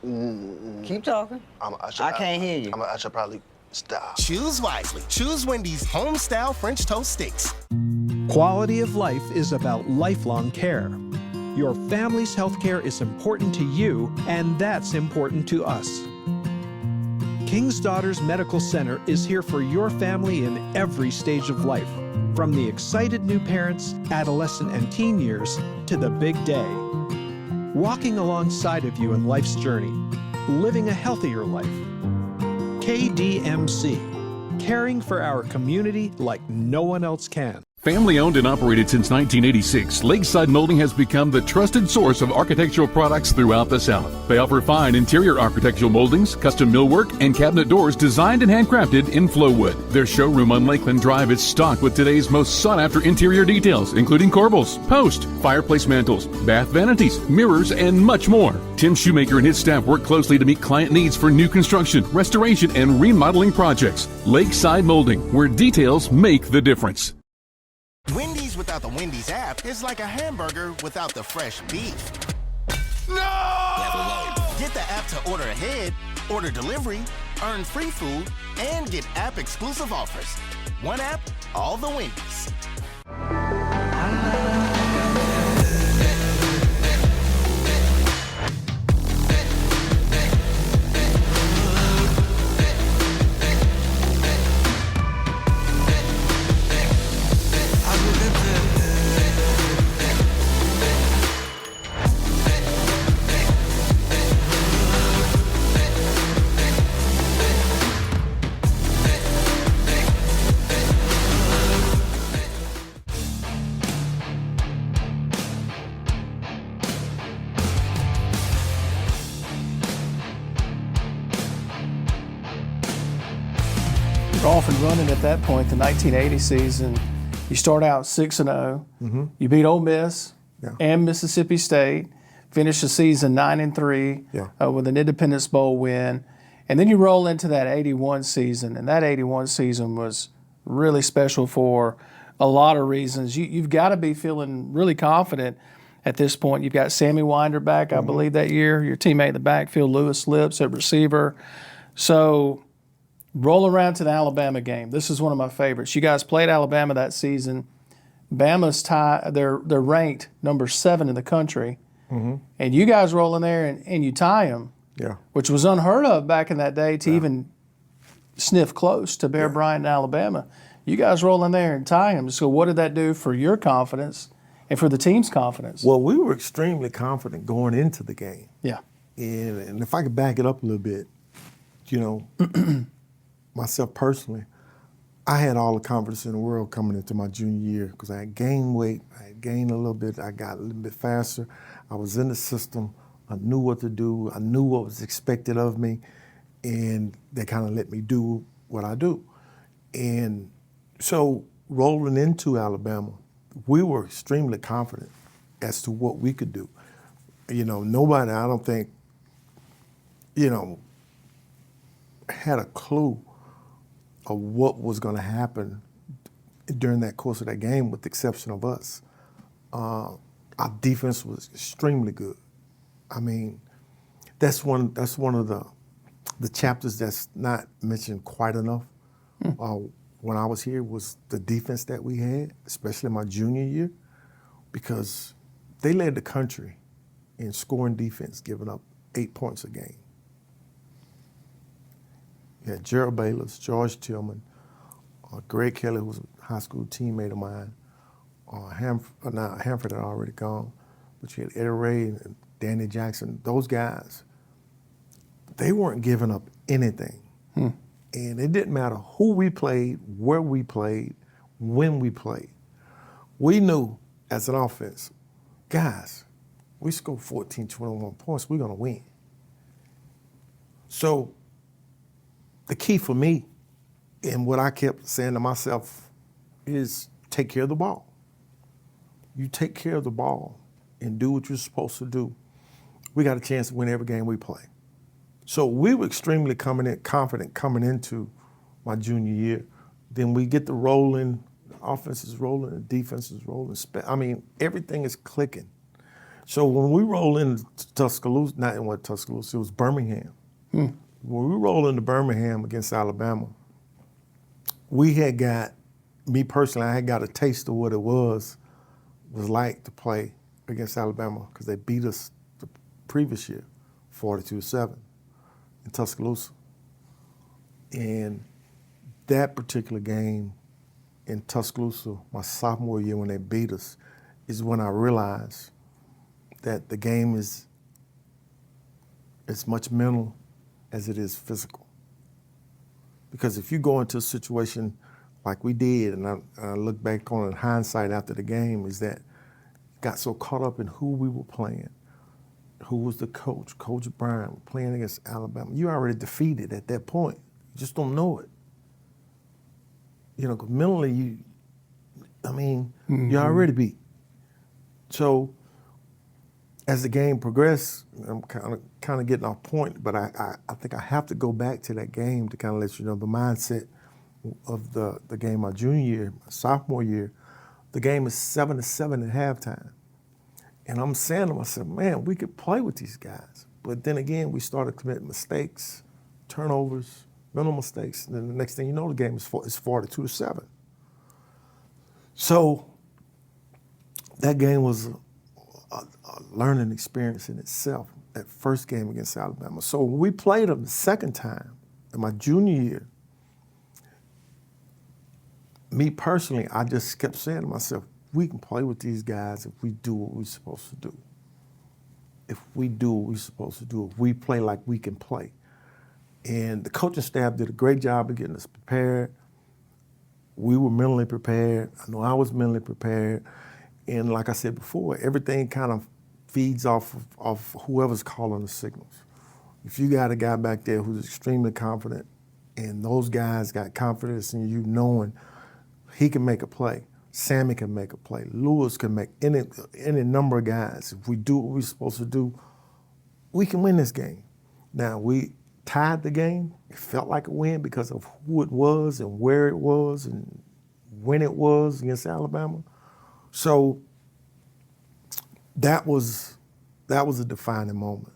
Keep talking. I can't hear you. I should probably Stop. Choose wisely. Choose Wendy's home-style French toast sticks. Quality of life is about lifelong care. Your family's health care is important to you, and that's important to us. King's Daughters Medical Center is here for your family in every stage of life, from the excited new parents, adolescent and teen years, to the big day. Walking alongside of you in life's journey, living a healthier life. KDMC, caring for our community like no one else can. Family owned and operated since 1986, Lakeside Molding has become the trusted source of architectural products throughout the South. They offer fine interior architectural moldings, custom millwork, and cabinet doors designed and handcrafted in Flowwood. Their showroom on Lakeland Drive is stocked with today's most sought-after interior details, including corbels, post, fireplace mantles, bath vanities, mirrors, and much more. Tim Shoemaker and his staff work closely to meet client needs for new construction, restoration, and remodeling projects. Lakeside Molding, where details make the difference. Wendy's without the Wendy's app is like a hamburger without the fresh beef. No! Get the app to order ahead, order delivery, earn free food, and get app-exclusive offers. One app, all the Wendy's. Off and running at that point, the 1980 season. You start out 6-0. Mm-hmm. You beat Ole Miss Yeah. and Mississippi State. Finish the season 9-3 Yeah. With an Independence Bowl win, and then you roll into that 81 season. And that 81 season was really special for a lot of reasons. You've got to be feeling really confident at this point. You've got Sammy Winder back, I believe, that year. Your teammate in the backfield, Lewis Lips at receiver. So roll around to the Alabama game. This is one of my favorites. You guys played Alabama that season. Bama's they're ranked number 7 in the country. Mm-hmm. And you guys roll in there and you tie them, Yeah. which was unheard of back in that day to even sniff close to Bear Bryant in Alabama. You guys roll in there and tie them. So what did that do for your confidence and for the team's confidence? Well, we were extremely confident going into the game. Yeah. And if I could back it up a little bit, you know, myself personally, I had all the confidence in the world coming into my junior year because I had gained weight, I had gained a little bit, I got a little bit faster, I was in the system, I knew what to do, I knew what was expected of me, and they kind of let me do what I do. And so rolling into Alabama, we were extremely confident as to what we could do. You know, nobody, I don't think, you know, had a clue of what was going to happen during that course of that game, with the exception of us. Our defense was extremely good. I mean, that's one of the chapters that's not mentioned quite enough. When I was here, was the defense that we had, especially my junior year, because they led the country in scoring defense, giving up 8 points a game. You had Gerald Bayless, George Tillman, Greg Kelly, who was a high school teammate of mine. Hanford had already gone, but you had Eddie Ray and Danny Jackson. Those guys, they weren't giving up anything. And it didn't matter who we played, where we played, when we played. We knew as an offense, guys, we score 14, 21 points, we're going to win. So the key for me, and what I kept saying to myself, is take care of the ball. You take care of the ball and do what you're supposed to do. We got a chance to win every game we play. So we were extremely confident coming into my junior year. Then we get the rolling, the offense is rolling, the defense is rolling. I mean, everything is clicking. So when we roll into Tuscaloosa, not in Tuscaloosa, it was Birmingham. When we roll into Birmingham against Alabama, we had got, me personally, I had got a taste of what it was like to play against Alabama because they beat us the previous year, 42-7 in Tuscaloosa. And that particular game in Tuscaloosa, my sophomore year when they beat us, is when I realized that the game is as much mental as it is physical. Because if you go into a situation like we did, and I look back on it in hindsight after the game, is that got so caught up in who we were playing, who was the coach, Coach Bryant, playing against Alabama. You're already defeated at that point. You just don't know it. You know, 'cause mentally, you're already beat. So as the game progressed, I'm kind of getting off point, but I think I have to go back to that game to kind of let you know the mindset of the game my junior year, my sophomore year. The game is 7-7 at halftime. And I'm saying to myself, man, we could play with these guys. But then again, we started committing mistakes, turnovers, mental mistakes. And then the next thing you know, the game is 42-7. So that game was a learning experience in itself, that first game against Alabama. So when we played them the second time in my junior year, me personally, I just kept saying to myself, we can play with these guys if we do what we're supposed to do. If we do what we're supposed to do, if we play like we can play. And the coaching staff did a great job of getting us prepared. We were mentally prepared. I know I was mentally prepared. And like I said before, everything kind of feeds off of whoever's calling the signals. If you got a guy back there who's extremely confident, and those guys got confidence in you knowing he can make a play, Sammy can make a play, Lewis can make any number of guys. If we do what we're supposed to do, we can win this game. Now, we tied the game. It felt like a win because of who it was and where it was and when it was against Alabama. So that was a defining moment.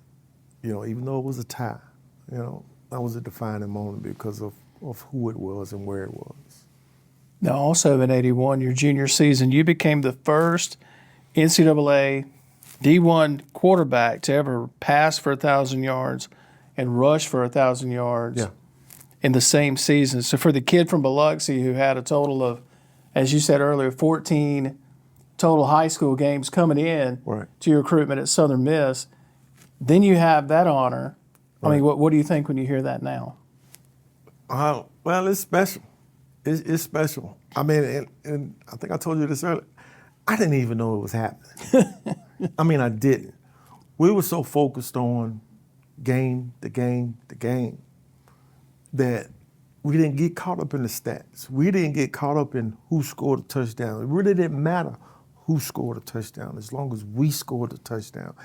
You know, even though it was a tie, you know, that was a defining moment because of who it was and where it was. Now, also in '81, your junior season, you became the first NCAA D1 quarterback to ever pass for 1,000 yards and rush for 1,000 yards in the same season. So for the kid from Biloxi who had a total of, as you said earlier, 14 total high school games coming in to your recruitment at Southern Miss, then you have that honor. I mean, what do you think when you hear that now? Well, it's special. It's special. I mean, and I think I told you this earlier, I didn't even know it was happening. I mean, I didn't. We were so focused on game that we didn't get caught up in the stats. We didn't get caught up in who scored a touchdown. It really didn't matter who scored a touchdown as long as we scored a touchdown.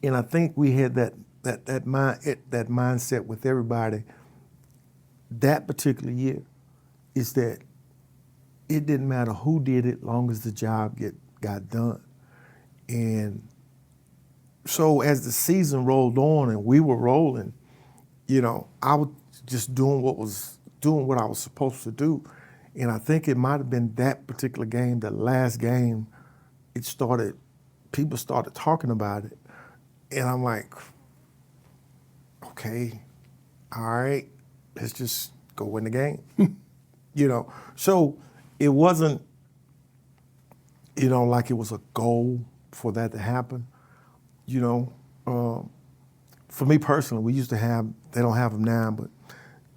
And I think we had that mindset with everybody that particular year, is that it didn't matter who did it, long as the job got done. And so as the season rolled on and we were rolling, you know, I was just doing what I was supposed to do. And I think it might have been that particular game, the last game, people started talking about it. And I'm like, okay, all right, let's just go win the game. You know, so it wasn't, you know, like it was a goal for that to happen. You know, for me personally, we used to have, they don't have them now, but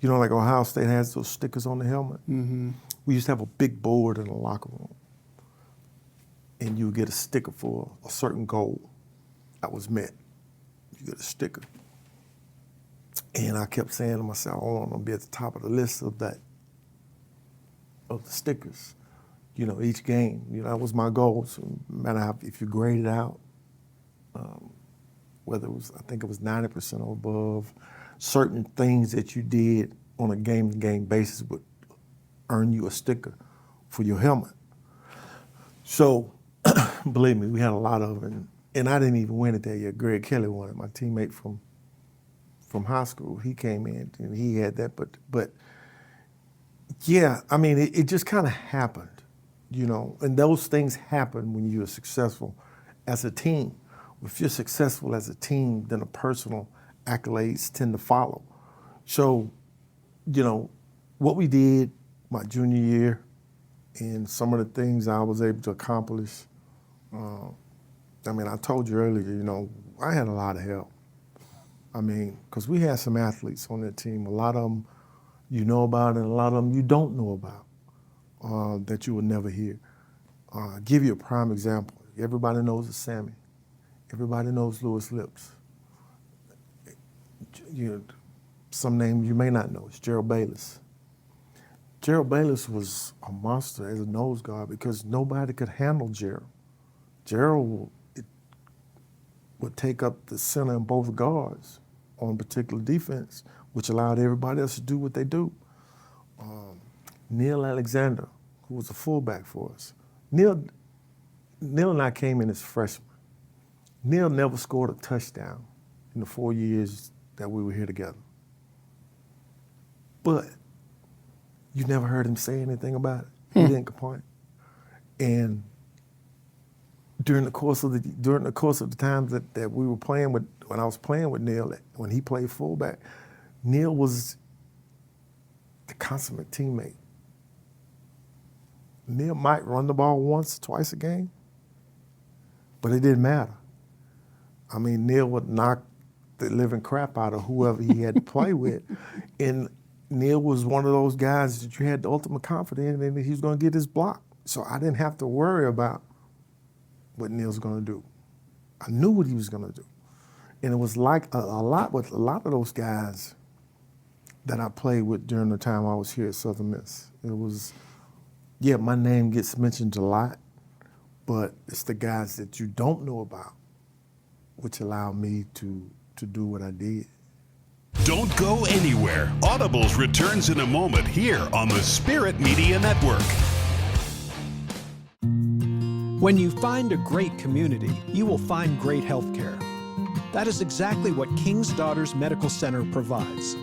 you know, like Ohio State has those stickers on the helmet. Mm-hmm. We used to have a big board in the locker room, and you would get a sticker for a certain goal that was met. You get a sticker. And I kept saying to myself, I want to be at the top of the list of the stickers, you know, each game. You know, that was my goal. So no matter how, if you grade it out, whether it was, I think it was 90% or above, certain things that you did on a game-to-game basis would earn you a sticker for your helmet. So, believe me, we had a lot of them. And I didn't even win it that year. Greg Kelly won it, my teammate from high school. He came in and he had that, but Yeah, I mean, it just kind of happened, you know, and those things happen when you're successful as a team. If you're successful as a team, then the personal accolades tend to follow. So, you know, what we did my junior year and some of the things I was able to accomplish, I mean, I told you earlier, you know, I had a lot of help. I mean, because we had some athletes on that team, a lot of them you know about and a lot of them you don't know about that you will never hear. I'll give you a prime example. Everybody knows the Sammy. Everybody knows Louis Lips. You know, some names you may not know. It's Gerald Bayless. Gerald Bayless was a monster as a nose guard because nobody could handle Gerald. Gerald would take up the center and both guards on a particular defense, which allowed everybody else to do what they do. Neil Alexander, who was a fullback for us. Neil and I came in as freshmen. Neil never scored a touchdown in the 4 years that we were here together. But you never heard him say anything about it. He didn't complain. And during the course of the time that we were playing with, when I was playing with Neil, when he played fullback, Neil was the consummate teammate. Neil might run the ball once or twice a game, but it didn't matter. I mean, Neil would knock the living crap out of whoever he had to play with. And Neil was one of those guys that you had the ultimate confidence in that he was going to get his block. So I didn't have to worry about what Neil's going to do. I knew what he was going to do. And it was like a lot with a lot of those guys that I played with during the time I was here at Southern Miss. It was, yeah, my name gets mentioned a lot, but it's the guys that you don't know about which allowed me to do what I did. Don't go anywhere. Audibles returns in a moment here on the Spirit Media Network. When you find a great community, you will find great health care. That is exactly what King's Daughters Medical Center provides.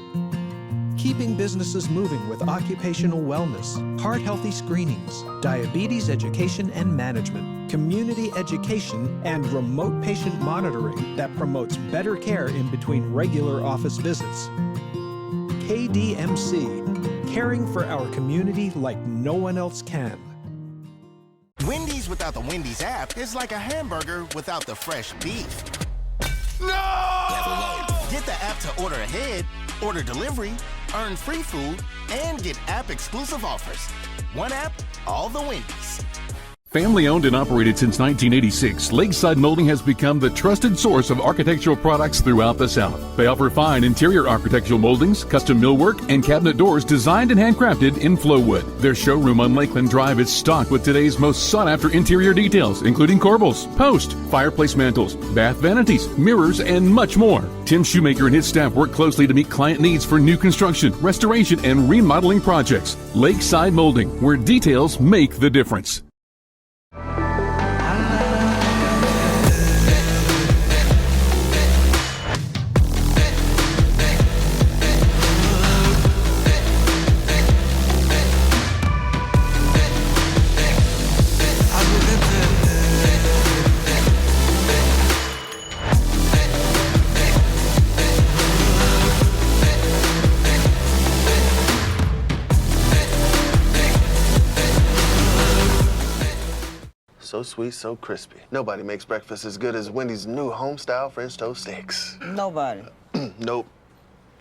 Keeping businesses moving with occupational wellness, heart-healthy screenings, diabetes education and management, community education, and remote patient monitoring that promotes better care in between regular office visits. KDMC, caring for our community like no one else can. Wendy's without the Wendy's app is like a hamburger without the fresh beef. No! Get the app to order ahead, order delivery, earn free food, and get app-exclusive offers. One app, all the Wendy's. Family owned and operated since 1986, Lakeside Molding has become the trusted source of architectural products throughout the South. They offer fine interior architectural moldings, custom millwork, and cabinet doors designed and handcrafted in Flowwood. Their showroom on Lakeland Drive is stocked with today's most sought-after interior details, including corbels, post, fireplace mantles, bath vanities, mirrors, and much more. Tim Shoemaker and his staff work closely to meet client needs for new construction, restoration, and remodeling projects. Lakeside Molding, where details make the difference. So sweet, so crispy. Nobody makes breakfast as good as Wendy's new home-style French toast sticks. Nobody. Nope.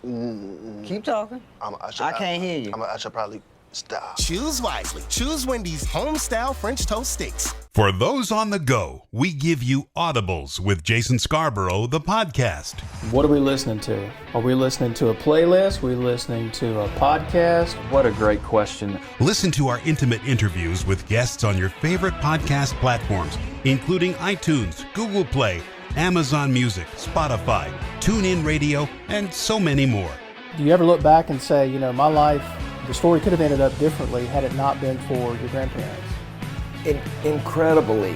Keep talking. I can't hear you. I should probably stop. Choose wisely. Choose Wendy's home-style French toast sticks. For those on the go, we give you Audibles with Jason Scarborough, the podcast. What are we listening to? Are we listening to a playlist? Are we listening to a podcast? What a great question. Listen to our intimate interviews with guests on your favorite podcast platforms, including iTunes, Google Play, Amazon Music, Spotify, TuneIn Radio, and so many more. Do you ever look back and say, you know, my life, the story could have ended up differently had it not been for your grandparents? Incredibly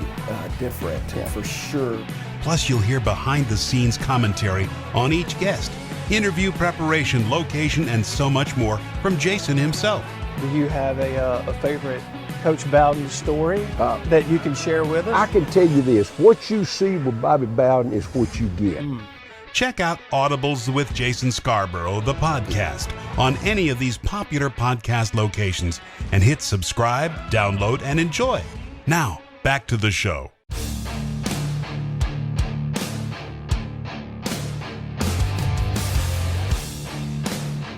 different, for sure. Plus, you'll hear behind-the-scenes commentary on each guest, interview preparation, location, and so much more from Jason himself. Do you have a favorite Coach Bowden story that you can share with us? I can tell you this, what you see with Bobby Bowden is what you get. Check out Audibles with Jason Scarborough, the podcast, on any of these popular podcast locations and hit subscribe, download, and enjoy. Now, back to the show.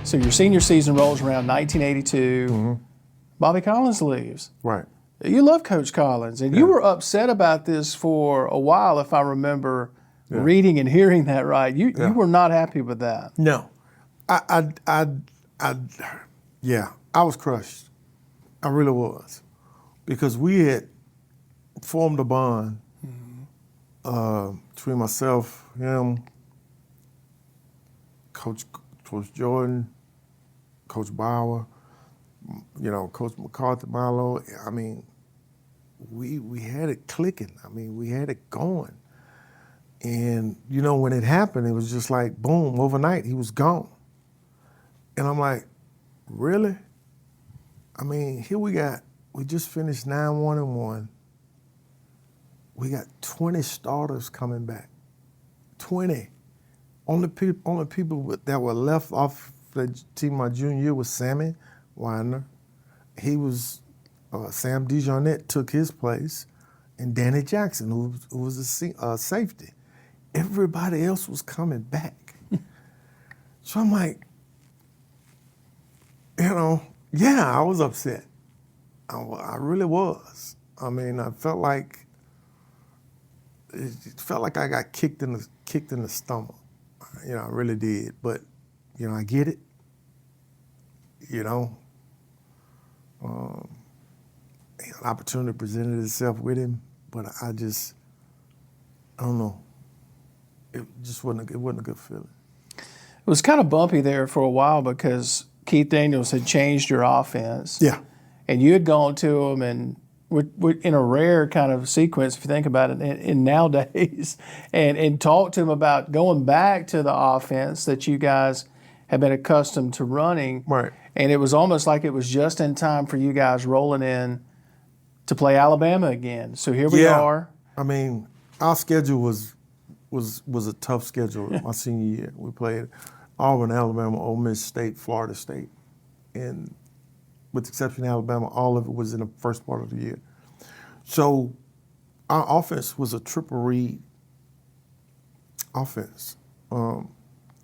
So your senior season rolls around 1982. Bobby Collins leaves. Right. You love Coach Collins, and you were upset about this for a while, if I remember reading and hearing that right. You were not happy with that. No, I was crushed. I really was, because we had formed a bond between myself, him, Coach Jordan, Coach Bauer, Coach McCarthy, Milo. I mean, we had it clicking. I mean, we had it going. And, when it happened, it was just like, boom, overnight, he was gone. And I'm like, really? I mean, here we just finished 9-1-1. We got 20 starters coming back. 20. Only people that were left off the team my junior year was Sammy Weiner. He was, Sam DeJarnette took his place, and Danny Jackson, who was a safety. Everybody else was coming back. So I'm like, I was upset. I really was. I mean, I felt like I got kicked in the stomach. I really did. But I get it. An opportunity presented itself with him, but I don't know. It just wasn't a good feeling. It was kind of bumpy there for a while because Keith Daniels had changed your offense. Yeah. And you had gone to him, and in a rare kind of sequence, if you think about it, in nowadays, and talked to him about going back to the offense that you guys have been accustomed to running. Right. And it was almost like it was just in time for you guys rolling in to play Alabama again. So here we are. I mean, our schedule was a tough schedule my senior year. We played Auburn, Alabama, Ole Miss State, Florida State. And with the exception of Alabama, all of it was in the first part of the year. So our offense was a triple read offense.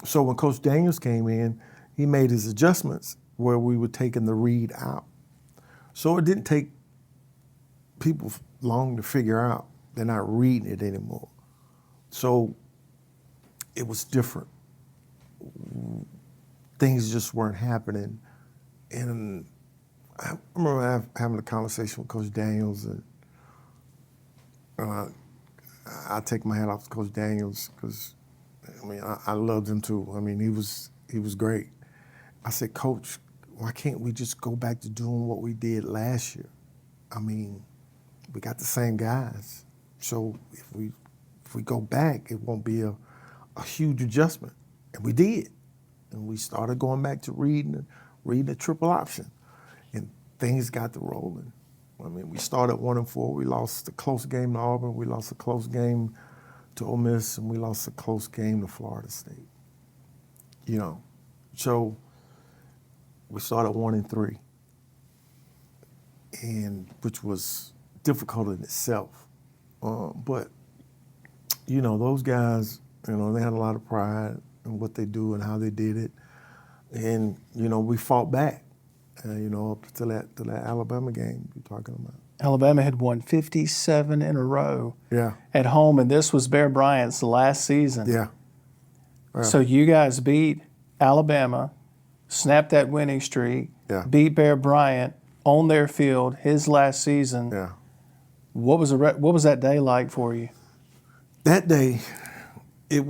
So when Coach Daniels came in, he made his adjustments where we were taking the read out. So it didn't take people long to figure out they're not reading it anymore. So it was different. Things just weren't happening. And I remember having a conversation with Coach Daniels, and I take my hat off to Coach Daniels because, I loved him too. I mean, he was great. I said, Coach, why can't we just go back to doing what we did last year? I mean, we got the same guys. So if we go back, it won't be a huge adjustment. And we did. And we started going back to reading the triple option. And things got to rolling. I mean, we started 1-4. We lost a close game to Auburn. We lost a close game to Ole Miss, and we lost a close game to Florida State. So we started 1-3, and which was difficult in itself. But those guys, they had a lot of pride in what they do and how they did it, and we fought back. Up to that Alabama game you're talking about. Alabama had won 57 in a row Yeah. at home, and this was Bear Bryant's last season. Yeah. So you guys beat Alabama, snapped that winning streak, beat Bear Bryant on their field, his last season. Yeah. What was that day like for you? That day, it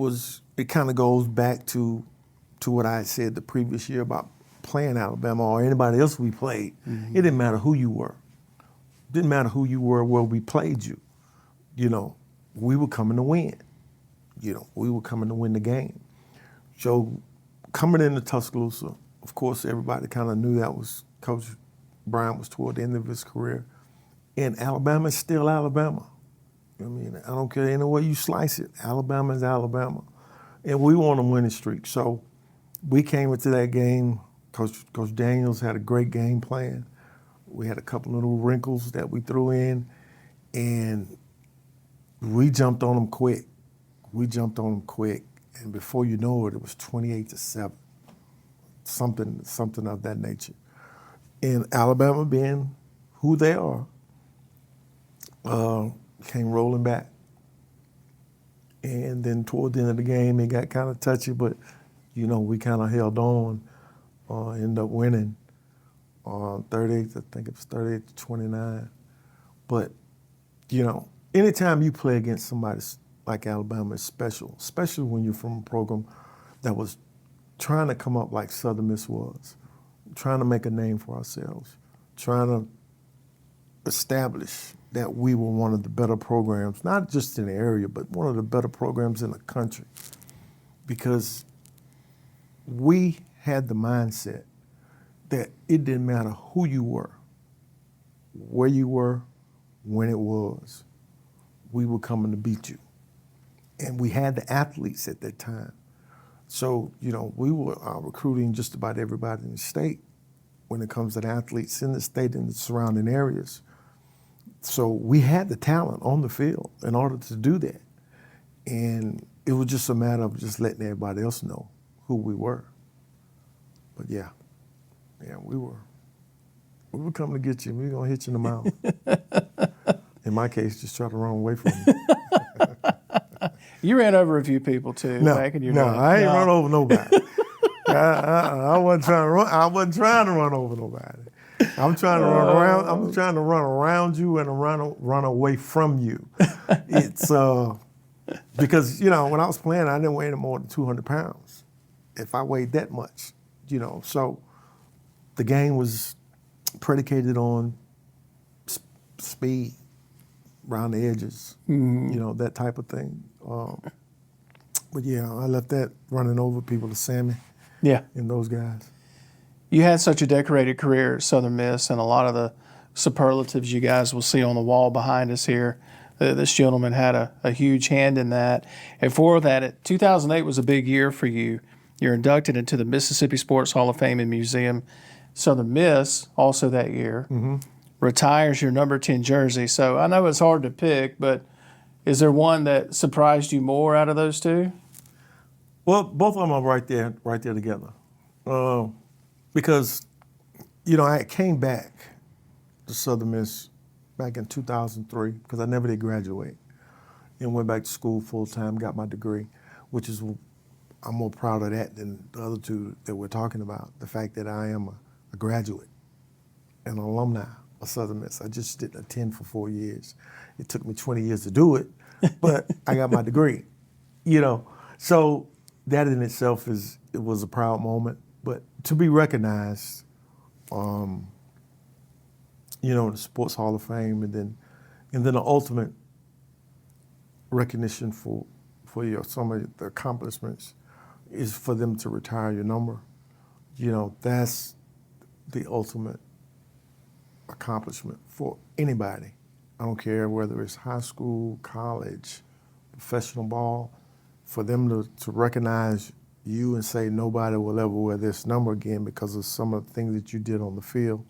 kind of goes back to what I had said the previous year about playing Alabama or anybody else we played. Mm-hmm. It didn't matter who you were. It didn't matter who you were where we played you. We were coming to win. We were coming to win the game. So coming into Tuscaloosa, of course, everybody kind of knew that was Coach Bryant was toward the end of his career. And Alabama is still Alabama. I mean, I don't care any way you slice it. Alabama is Alabama. And we were on a winning streak. So we came into that game. Coach Daniels had a great game plan. We had a couple little wrinkles that we threw in, and we jumped on them quick. And before you know it, it was 28-7, something of that nature. And Alabama, being who they are, came rolling back. And then toward the end of the game, it got kind of touchy, but, we kind of held on, ended up winning 38, I think it was 38-29. But, anytime you play against somebody like Alabama, it's special, especially when you're from a program that was trying to come up like Southern Miss was, trying to make a name for ourselves, trying to establish that we were one of the better programs, not just in the area, but one of the better programs in the country. Because we had the mindset that it didn't matter who you were, where you were, when it was, we were coming to beat you. And we had the athletes at that time. So, we were recruiting just about everybody in the state when it comes to the athletes in the state and the surrounding areas. So we had the talent on the field in order to do that. And it was just a matter of just letting everybody else know who we were. But yeah, we were coming to get you. We were going to hit you in the mouth. In my case, just try to run away from you. You ran over a few people too back in your day. I ain't run over nobody. I wasn't trying to run. I wasn't trying to run over nobody. I'm trying to run around. I'm trying to run around you and run away from you. It's because when I was playing, I didn't weigh any more than 200 pounds. If I weighed that much, so the game was predicated on speed around the edges, that type of thing. But yeah, I left that running over people to Sammy. Yeah. And those guys. You had such a decorated career at Southern Miss, and a lot of the superlatives you guys will see on the wall behind us here. This gentleman had a huge hand in that. And for that, 2008 was a big year for you. You're inducted into the Mississippi Sports Hall of Fame and Museum. Southern Miss, also that year, retires your number 10 jersey. So I know it's hard to pick, but is there one that surprised you more out of those two? Well, both of them are right there together. Because, I came back to Southern Miss back in 2003 because I never did graduate and went back to school full time, got my degree, which is, I'm more proud of that than the other two that we're talking about. The fact that I am a graduate and an alumni of Southern Miss. I just didn't attend for 4 years. It took me 20 years to do it, but I got my degree, So that in itself was a proud moment. But to be recognized, the Sports Hall of Fame, and then the ultimate recognition for some of the accomplishments is for them to retire your number. That's the ultimate accomplishment for anybody. I don't care whether it's high school, college, professional ball, for them to recognize you and say nobody will ever wear this number again because of some of the things that you did on the field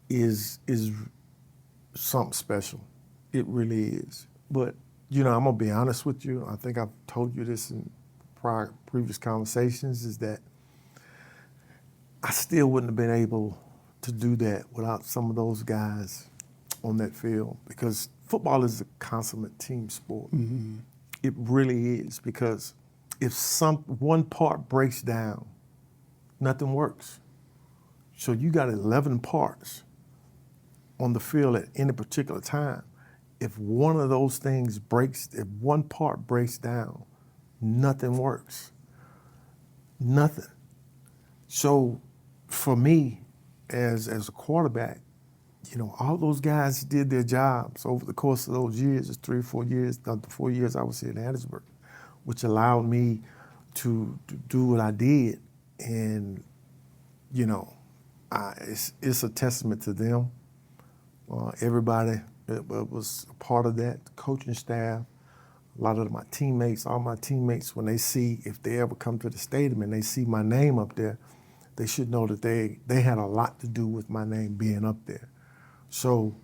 is something special. It really is. But, I'm going to be honest with you. I think I've told you this in previous conversations, is that I still wouldn't have been able to do that without some of those guys on that field, because football is a consummate team sport. Mm-hmm. It really is, because if one part breaks down, nothing works. So you got 11 parts on the field at any particular time. If one of those things if one part breaks down, nothing works. Nothing. So for me, as a quarterback, all those guys did their jobs over the course of those years, 3 or 4 years, the 4 years I was here in Hattiesburg, which allowed me to do what I did and, it's a testament to them. Everybody was a part of that, the coaching staff, a lot of my teammates, all my teammates, when they see, if they ever come to the stadium and they see my name up there, they should know that they had a lot to do with my name being up there. So,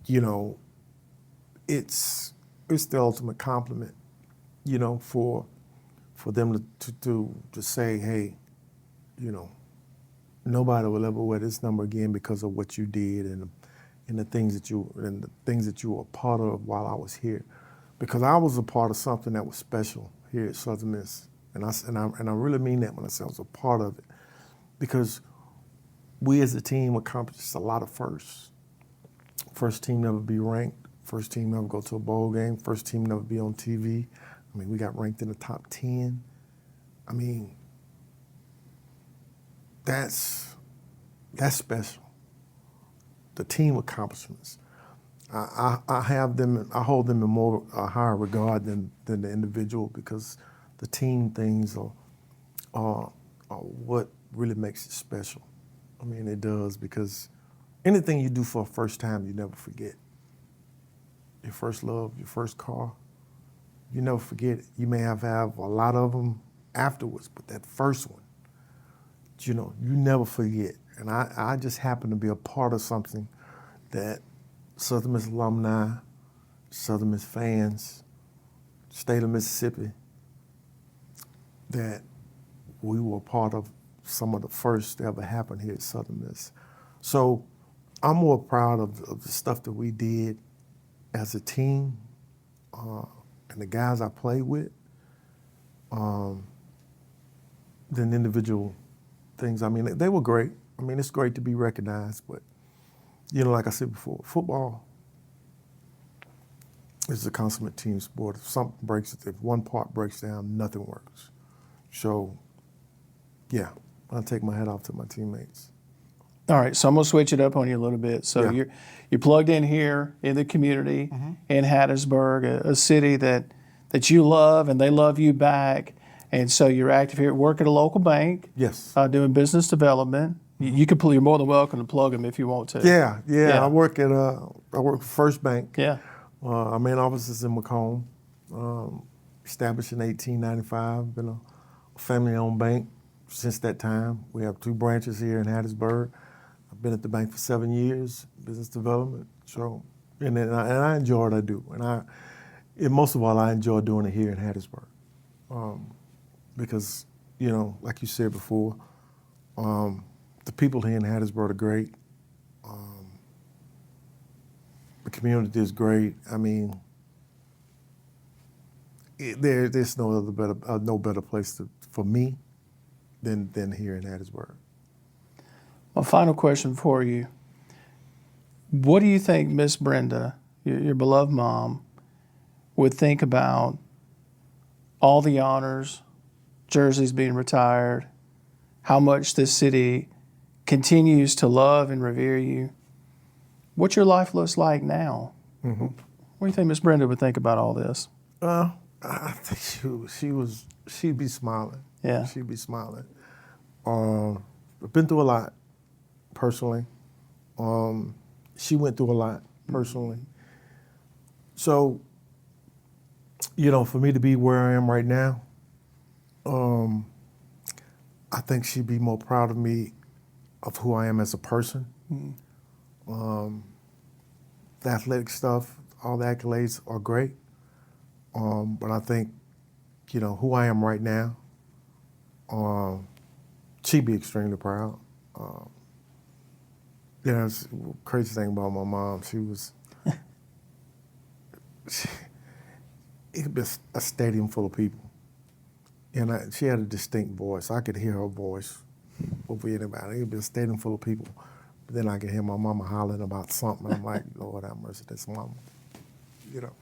you know, it's the ultimate compliment, you know, for them to say, hey, you know, nobody will ever wear this number again because of what you did and the things that you were a part of while I was here, because I was a part of something that was special here at Southern Miss, and I really mean that when I say I was a part of it, because we as a team accomplished a lot of firsts. First team never be ranked, first team never go to a bowl game, first team never be on TV. I mean, we got ranked in the top 10. I mean, that's special. The team accomplishments. I hold them in more higher regard than the individual, because the team things are what really makes it special. I mean, it does, because anything you do for a first time, you never forget. Your first love, your first car, you never forget it. You may have a lot of them afterwards, but that first one, you know, you never forget. And I just happen to be a part of something that Southern Miss alumni, Southern Miss fans, state of Mississippi, that we were part of some of the first that ever happened here at Southern Miss. So I'm more proud of the stuff that we did as a team and the guys I played with than individual things. I mean, they were great. I mean, it's great to be recognized, but, you know, like I said before, football is a consummate team sport. If one part breaks down, nothing works. So, yeah, I'll take my hat off to my teammates. All right, so I'm gonna switch it up on you a little bit. So Yeah. you're plugged in here in the community in Hattiesburg, a city that you love and they love you back. And so you're active here, work at a local bank. Yes. Doing business development. You're more than welcome to plug them if you want to. Yeah. I work for First Bank. Yeah. Our main office is in Macomb. Established in 1895. Been a family-owned bank since that time. We have 2 branches here in Hattiesburg. I've been at the bank for 7 years, business development. So, and I enjoy what I do. And most of all, I enjoy doing it here in Hattiesburg. Because, you know, like you said before, the people here in Hattiesburg are great. The community is great. I mean, there's no better place for me than here in Hattiesburg. My final question for you. What do you think Miss Brenda, your beloved mom, would think about all the honors, jerseys being retired, how much this city continues to love and revere you? What your life looks like now? Mm-hmm. What do you think Miss Brenda would think about all this? I think she'd be smiling. Yeah. She'd be smiling. I've been through a lot personally. She went through a lot personally. So, you know, for me to be where I am right now, I think she'd be more proud of me, of who I am as a person. The athletic stuff, all the accolades are great. But I think, you know, who I am right now, she'd be extremely proud. You know, it's the crazy thing about my mom, it could be a stadium full of people. And she had a distinct voice. I could hear her voice over anybody. It could be a stadium full of people. But then I could hear my mama hollering about something. I'm like, Lord have mercy, that's mama. You know.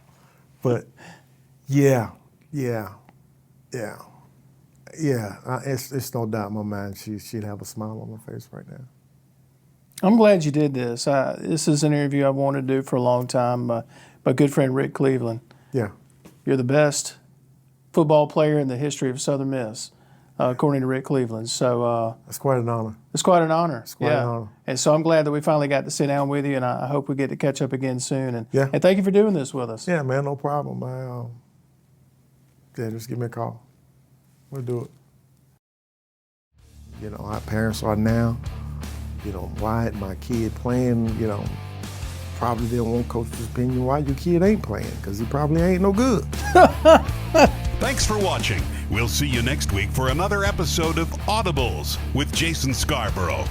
But yeah. It's no doubt in my mind she'd have a smile on her face right now. I'm glad you did this. This is an interview I've wanted to do for a long time. My good friend Rick Cleveland. Yeah. You're the best football player in the history of Southern Miss. according to Rick Cleveland. So that's quite an honor. It's quite an honor. It's quite an honor. And so I'm glad that we finally got to sit down with you, and I hope we get to catch up again soon. And yeah. And thank you for doing this with us. Yeah, man, no problem. Just give me a call. We'll do it. You know, our parents are now, you know, Wyatt, my kid playing, you know, probably didn't want coach's opinion why your kid ain't playing, because he probably ain't no good. Thanks for watching. We'll see you next week for another episode of Audibles with Jason Scarborough.